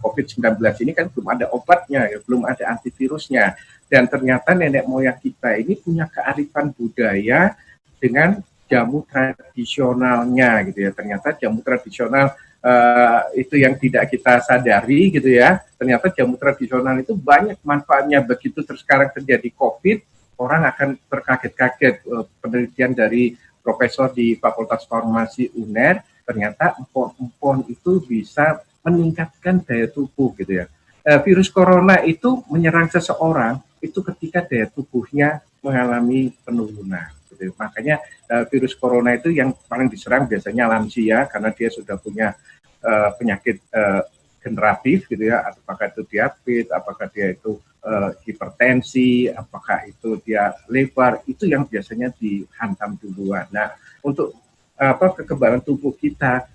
COVID-19 ini kan belum ada obatnya, ya, belum ada antivirusnya. Dan ternyata nenek moyang kita ini punya kearifan budaya dengan jamu tradisionalnya gitu ya. Ternyata jamu tradisional itu yang tidak kita sadari gitu ya. Ternyata jamu tradisional itu banyak manfaatnya. Begitu terus sekarang terjadi COVID, orang akan terkaget-kaget. Penelitian dari profesor di Fakultas Farmasi UNER, ternyata empon-empon itu bisa meningkatkan daya tubuh gitu ya. Virus corona itu menyerang seseorang itu ketika daya tubuhnya mengalami penurunan. Gitu. Makanya virus corona itu yang paling diserang biasanya lansia karena dia sudah punya penyakit generatif gitu ya, apakah itu diabetes, apakah dia itu hipertensi, apakah itu dia lebar, itu yang biasanya dihantam duluan. Nah, untuk kekebalan tubuh kita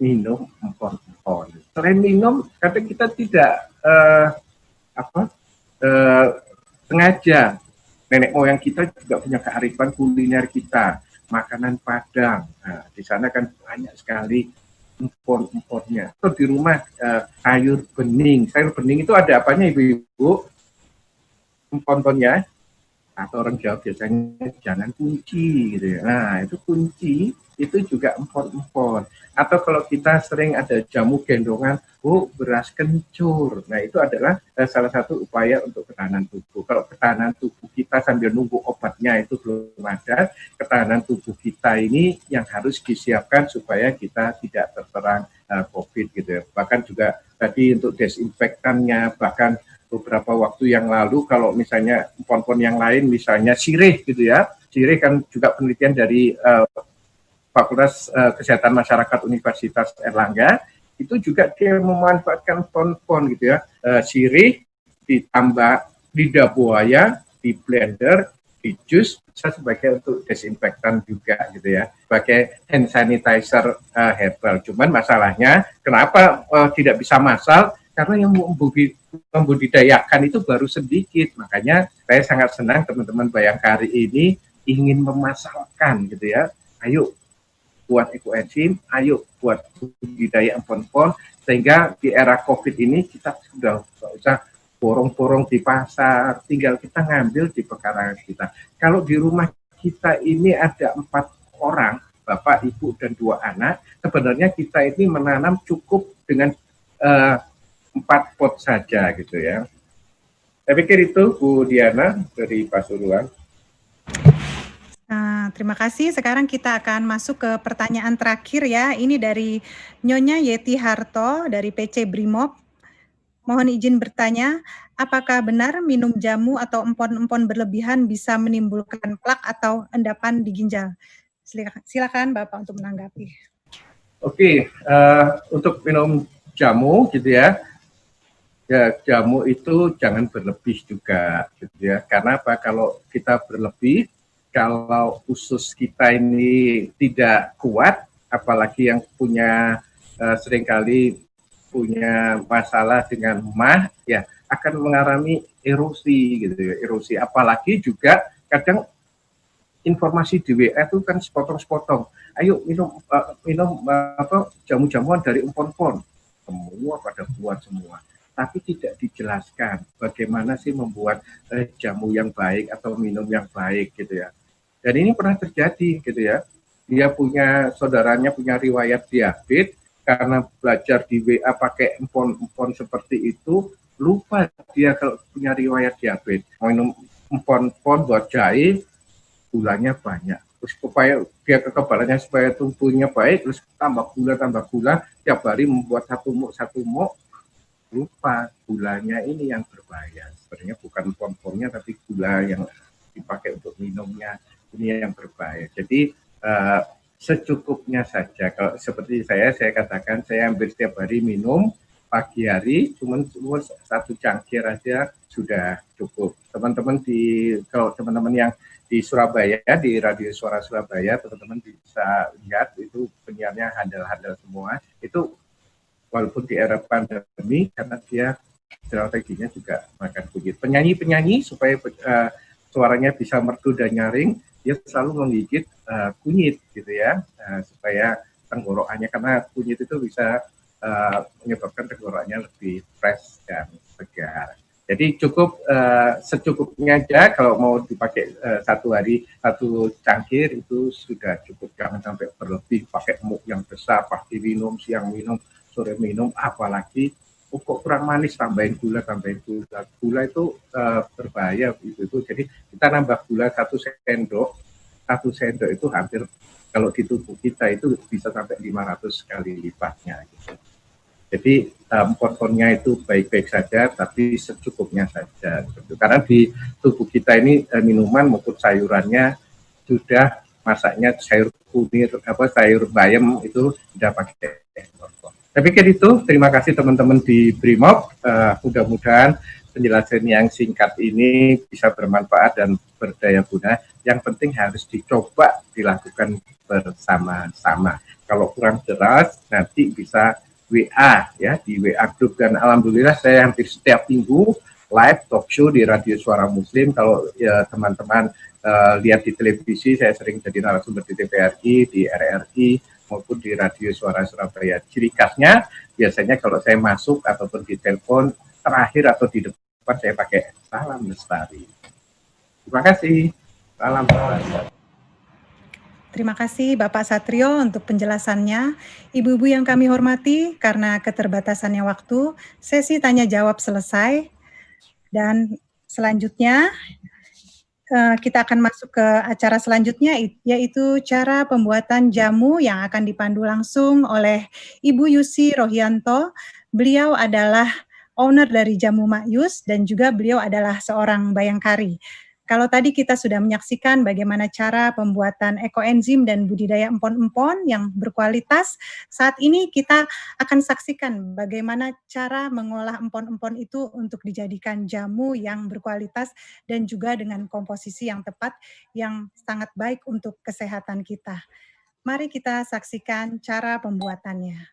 minum empon-empon. Selain minum, kadang kita tidak sengaja. Nenek moyang kita juga punya kearifan kuliner kita, makanan Padang. Nah, di sana kan banyak sekali empon-emponnya. Atau di rumah sayur bening. Sayur bening itu ada apanya Ibu-ibu? Empon-emponnya. Atau orang Jawa biasanya jangan kunci gitu ya. Nah, itu kunci itu juga empon-empon. Atau kalau kita sering ada jamu gendongan, beras kencur. Nah, itu adalah salah satu upaya untuk ketahanan tubuh. Kalau ketahanan tubuh kita sambil nunggu obatnya itu belum ada, ketahanan tubuh kita ini yang harus disiapkan supaya kita tidak terserang COVID gitu ya. Bahkan juga tadi untuk desinfektannya, bahkan beberapa waktu yang lalu kalau misalnya empon-empon yang lain, misalnya sirih gitu ya. Sirih kan juga penelitian dari Fakultas Kesehatan Masyarakat Universitas Erlangga, itu juga dia memanfaatkan pon-pon gitu ya, sirih ditambah lidah buaya, di blender, di jus, bisa sebagai untuk desinfektan juga gitu ya, sebagai hand sanitizer herbal. Cuman masalahnya kenapa tidak bisa massal? Karena yang membudidayakan itu baru sedikit. Makanya saya sangat senang teman-teman Bayangkari ini ingin memasarkan gitu ya. Ayo buat ekoenzim, ayo buat budidaya empon-empon, sehingga di era COVID ini kita sudah nggak usah borong-borong di pasar, tinggal kita ngambil di pekarangan kita. Kalau di rumah kita ini ada 4 orang, bapak, ibu, dan 2 anak, sebenarnya kita ini menanam cukup dengan 4 pot saja gitu ya. Saya pikir itu Bu Diana dari Pasuruan. Nah, terima kasih. Sekarang kita akan masuk ke pertanyaan terakhir ya. Ini dari Nyonya Yeti Harto dari PC Brimob. Mohon izin bertanya, apakah benar minum jamu atau empon-empon berlebihan bisa menimbulkan plak atau endapan di ginjal? Silakan Bapak untuk menanggapi. Oke, untuk minum jamu gitu ya, jamu itu jangan berlebih juga gitu ya. Karena apa? Kalau kita berlebih, kalau usus kita ini tidak kuat, apalagi yang punya seringkali punya masalah dengan mah, ya akan mengalami erosi gitu ya, erosi. Apalagi juga kadang informasi di WA itu kan sepotong-sepotong. Ayo minum jamu-jamuan dari empon-empon. Semua pada buat semua. Tapi tidak dijelaskan bagaimana sih membuat jamu yang baik atau minum yang baik gitu ya. Dan ini pernah terjadi gitu ya. Dia saudaranya punya riwayat diabetes, karena belajar di WA pakai empon-empon seperti itu, lupa dia kalau punya riwayat diabetes. Minum empon-empon buat jahe, gulanya banyak. Terus supaya dia kekebalannya, supaya tubuhnya baik, terus tambah gula, tiap hari membuat satu muk, lupa gulanya ini yang berbahaya. Sebenarnya bukan empon-emponnya, tapi gula yang dipakai untuk minumnya ini yang berbahaya. Jadi secukupnya saja. Kalau seperti saya katakan, saya hampir setiap hari minum pagi hari, cuma 1 cangkir aja sudah cukup. Kalau teman-teman yang di Surabaya, di Radio Suara Surabaya, teman-teman bisa lihat itu penyiarnya handal-handal semua. Itu walaupun di era pandemi, karena dia strateginya juga makan kunyit. Penyanyi supaya suaranya bisa merdu dan nyaring, dia selalu menggigit kunyit gitu ya, supaya tenggorokannya, karena kunyit itu bisa menyebabkan tenggorokannya lebih fresh dan segar. Jadi cukup secukupnya aja. Kalau mau dipakai 1 hari 1 cangkir itu sudah cukup, jangan sampai berlebih pakai muk yang besar, pagi minum, siang minum, sore minum, apalagi kok kurang manis, tambahin gula. Gula itu berbahaya itu. Jadi kita nambah gula 1 sendok itu hampir, kalau di tubuh kita itu bisa sampai 500 kali lipatnya gitu. Jadi empon-emponnya itu baik-baik saja, tapi secukupnya saja gitu. Karena di tubuh kita ini minuman maupun sayurannya sudah masaknya sayur kunir, sayur bayam itu sudah pakai empon-empon. Saya pikir itu. Terima kasih teman-teman di Brimob. Mudah-mudahan penjelasan yang singkat ini bisa bermanfaat dan berdaya guna. Yang penting harus dicoba dilakukan bersama-sama. Kalau kurang jelas nanti bisa WA ya, di WA grup. Dan alhamdulillah saya hampir setiap minggu live talk show di Radio Suara Muslim. Kalau ya, teman-teman lihat di televisi, saya sering jadi narasumber di TVRI, di RRI, maupun di Radio Suara Surabaya. Ciri khasnya biasanya kalau saya masuk ataupun di telepon terakhir atau di depan, saya pakai salam lestari. Terima kasih. Salam lestari. Terima kasih Bapak Satrio untuk penjelasannya. Ibu-ibu yang kami hormati, karena keterbatasannya waktu, sesi tanya jawab selesai. Dan selanjutnya kita akan masuk ke acara selanjutnya, yaitu cara pembuatan jamu yang akan dipandu langsung oleh Ibu Yusi Rohianto. Beliau adalah owner dari Jamu Mak Yus dan juga beliau adalah seorang Bayangkari. Kalau tadi kita sudah menyaksikan bagaimana cara pembuatan ekoenzim dan budidaya empon-empon yang berkualitas, saat ini kita akan saksikan bagaimana cara mengolah empon-empon itu untuk dijadikan jamu yang berkualitas dan juga dengan komposisi yang tepat yang sangat baik untuk kesehatan kita. Mari kita saksikan cara pembuatannya.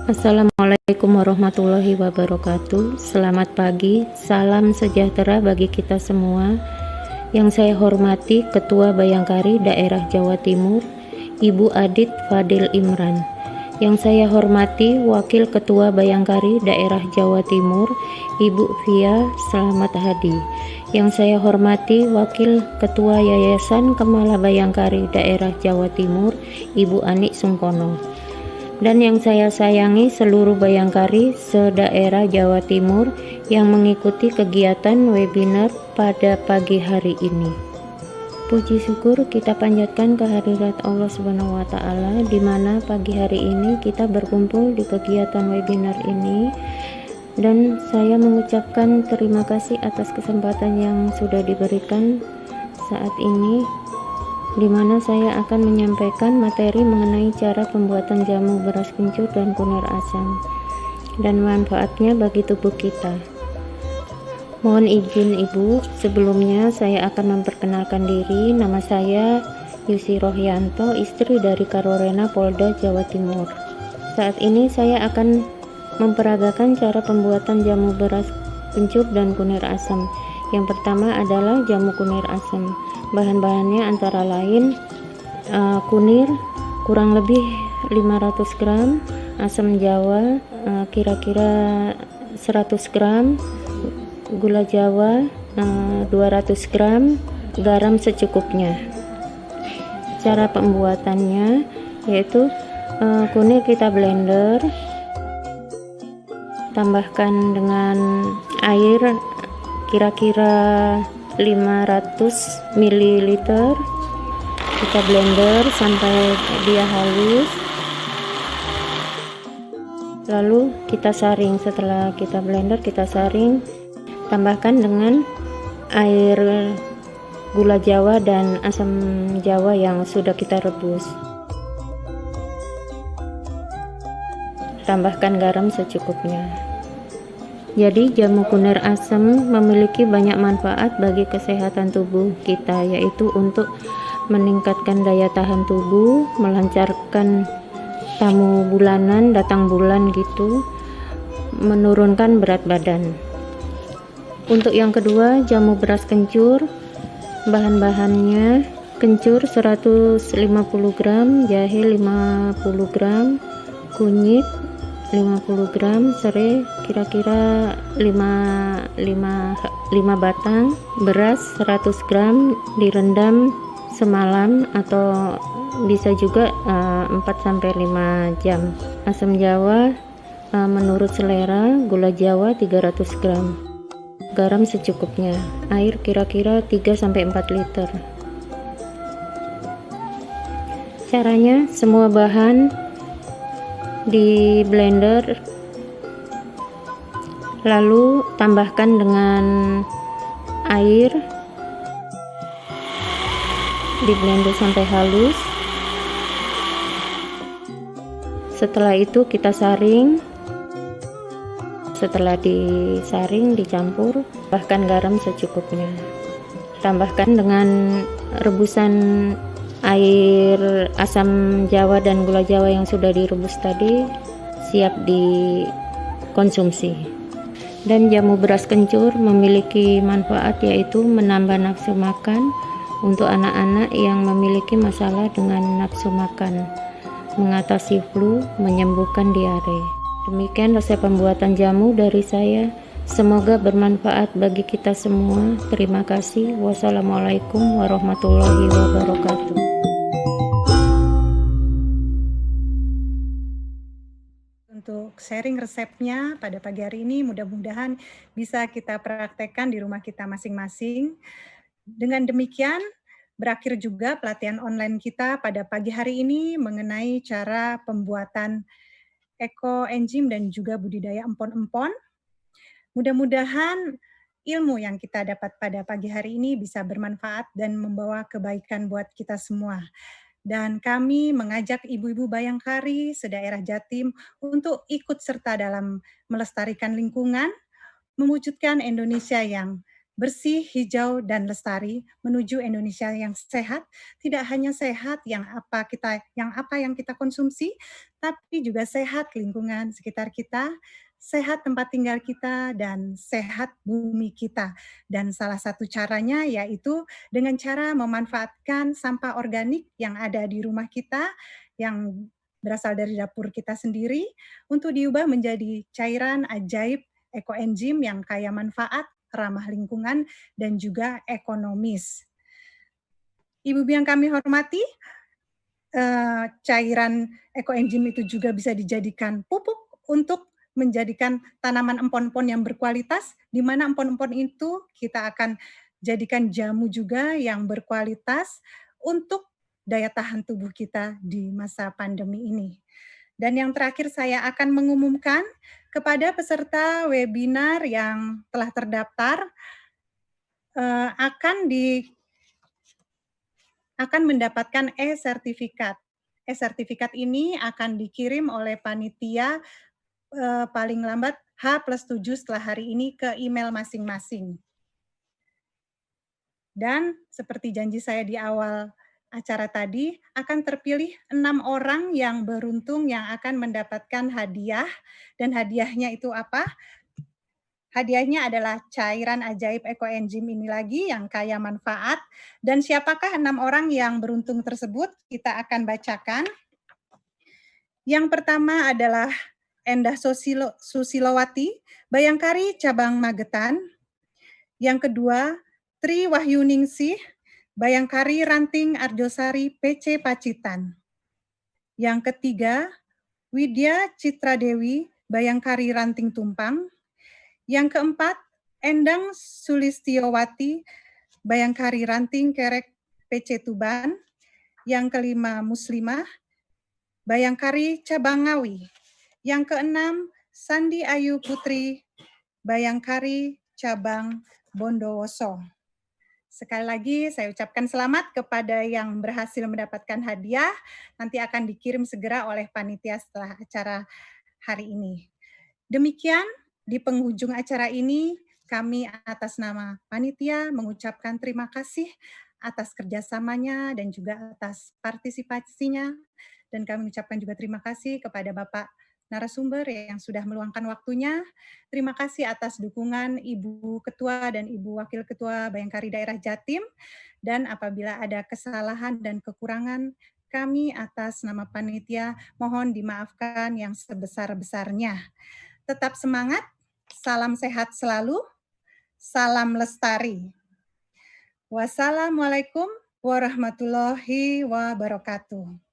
Assalamualaikum warahmatullahi wabarakatuh. Selamat pagi, salam sejahtera bagi kita semua. Yang saya hormati Ketua Bayangkari Daerah Jawa Timur, Ibu Adit Fadil Imran. Yang saya hormati Wakil Ketua Bayangkari Daerah Jawa Timur, Ibu Via Selamat Hadi. Yang saya hormati Wakil Ketua Yayasan Kemala Bayangkari Daerah Jawa Timur, Ibu Ani Sungkono. Dan yang saya sayangi seluruh Bayangkari se-daerah Jawa Timur yang mengikuti kegiatan webinar pada pagi hari ini. Puji syukur kita panjatkan kehadirat Allah Subhanahu wa taala di mana pagi hari ini kita berkumpul di kegiatan webinar ini, dan saya mengucapkan terima kasih atas kesempatan yang sudah diberikan saat ini, di mana saya akan menyampaikan materi mengenai cara pembuatan jamu beras kencur dan kunir asam dan manfaatnya bagi tubuh kita. Mohon izin Ibu, sebelumnya saya akan memperkenalkan diri. Nama saya Yusi Rohyanto, istri dari Karorena Polda Jawa Timur. Saat ini saya akan memperagakan cara pembuatan jamu beras kencur dan kunir asam. Yang pertama adalah jamu kunir asam. Bahan-bahannya antara lain kunir kurang lebih 500 gram, asam jawa kira-kira 100 gram, gula jawa 200 gram, garam secukupnya. Cara pembuatannya yaitu kunir kita blender, tambahkan dengan air kira-kira 500 ml, kita blender sampai dia halus, lalu kita saring. Setelah kita blender, kita saring, tambahkan dengan air gula jawa dan asam jawa yang sudah kita rebus, tambahkan garam secukupnya. Jadi jamu kunir asam memiliki banyak manfaat bagi kesehatan tubuh kita, yaitu untuk meningkatkan daya tahan tubuh, melancarkan tamu bulanan, datang bulan gitu, menurunkan berat badan. Untuk yang kedua, jamu beras kencur. Bahan-bahannya kencur 150 gram, jahe 50 gram, kunyit 50 gram, serai kira-kira 5 batang, beras 100 gram direndam semalam atau bisa juga 4-5 jam. Asam jawa menurut selera, gula jawa 300 gram, garam secukupnya, air kira-kira 3-4 liter. Caranya, semua bahan di blender, lalu tambahkan dengan air, di blender sampai halus. Setelah itu kita saring. Setelah disaring, dicampur, tambahkan garam secukupnya. Tambahkan dengan rebusan air asam jawa dan gula jawa yang sudah direbus tadi, siap dikonsumsi. Dan jamu beras kencur memiliki manfaat, yaitu menambah nafsu makan untuk anak-anak yang memiliki masalah dengan nafsu makan, mengatasi flu, menyembuhkan diare. Demikian resep pembuatan jamu dari saya. Semoga bermanfaat bagi kita semua. Terima kasih. Wassalamualaikum warahmatullahi wabarakatuh. untuk sharing resepnya pada pagi hari ini. Mudah-mudahan bisa kita praktekkan di rumah kita masing-masing. Dengan demikian, berakhir juga pelatihan online kita pada pagi hari ini mengenai cara pembuatan ekoenzim dan juga budidaya empon-empon. Mudah-mudahan ilmu yang kita dapat pada pagi hari ini bisa bermanfaat dan membawa kebaikan buat kita semua. Dan kami mengajak ibu-ibu Bayangkari sedaerah Jatim untuk ikut serta dalam melestarikan lingkungan, mewujudkan Indonesia yang bersih, hijau, dan lestari menuju Indonesia yang sehat. Tidak hanya sehat yang apa yang kita konsumsi, tapi juga sehat lingkungan sekitar kita, sehat tempat tinggal kita, dan sehat bumi kita. Dan salah satu caranya yaitu dengan cara memanfaatkan sampah organik yang ada di rumah kita, yang berasal dari dapur kita sendiri, untuk diubah menjadi cairan ajaib ekoenzim yang kaya manfaat, ramah lingkungan, dan juga ekonomis. Ibu yang kami hormati, cairan ekoenzim itu juga bisa dijadikan pupuk untuk menjadikan tanaman empon-empon yang berkualitas, di mana empon-empon itu kita akan jadikan jamu juga yang berkualitas untuk daya tahan tubuh kita di masa pandemi ini. Dan yang terakhir saya akan mengumumkan kepada peserta webinar yang telah terdaftar akan mendapatkan e-sertifikat. E-sertifikat ini akan dikirim oleh panitia paling lambat H+7 setelah hari ini ke email masing-masing. Dan seperti janji saya di awal acara tadi, akan terpilih 6 orang yang beruntung yang akan mendapatkan hadiah. Dan hadiahnya itu apa? Hadiahnya adalah cairan ajaib ekoenzim ini lagi yang kaya manfaat. Dan siapakah 6 orang yang beruntung tersebut? Kita akan bacakan. Yang pertama adalah Endah Susilowati, Bayangkari Cabang Magetan. Yang kedua, Tri Wahyuningsih, Bayangkari Ranting Arjosari PC Pacitan. Yang ketiga, Widya Citra Dewi, Bayangkari Ranting Tumpang. Yang keempat, Endang Sulistiowati, Bayangkari Ranting Kerek PC Tuban. Yang kelima, Muslimah, Bayangkari Cabang Ngawi. Yang keenam, Sandi Ayu Putri, Bayangkari Cabang Bondowoso. Sekali lagi saya ucapkan selamat kepada yang berhasil mendapatkan hadiah. Nanti akan dikirim segera oleh panitia setelah acara hari ini. Demikian di penghujung acara ini kami atas nama panitia mengucapkan terima kasih atas kerjasamanya dan juga atas partisipasinya. Dan kami mengucapkan juga terima kasih kepada Bapak narasumber yang sudah meluangkan waktunya. Terima kasih atas dukungan Ibu Ketua dan Ibu Wakil Ketua Bayangkari Daerah Jatim. Dan apabila ada kesalahan dan kekurangan, kami atas nama panitia mohon dimaafkan yang sebesar-besarnya. Tetap semangat, salam sehat selalu, salam lestari. Wassalamualaikum warahmatullahi wabarakatuh.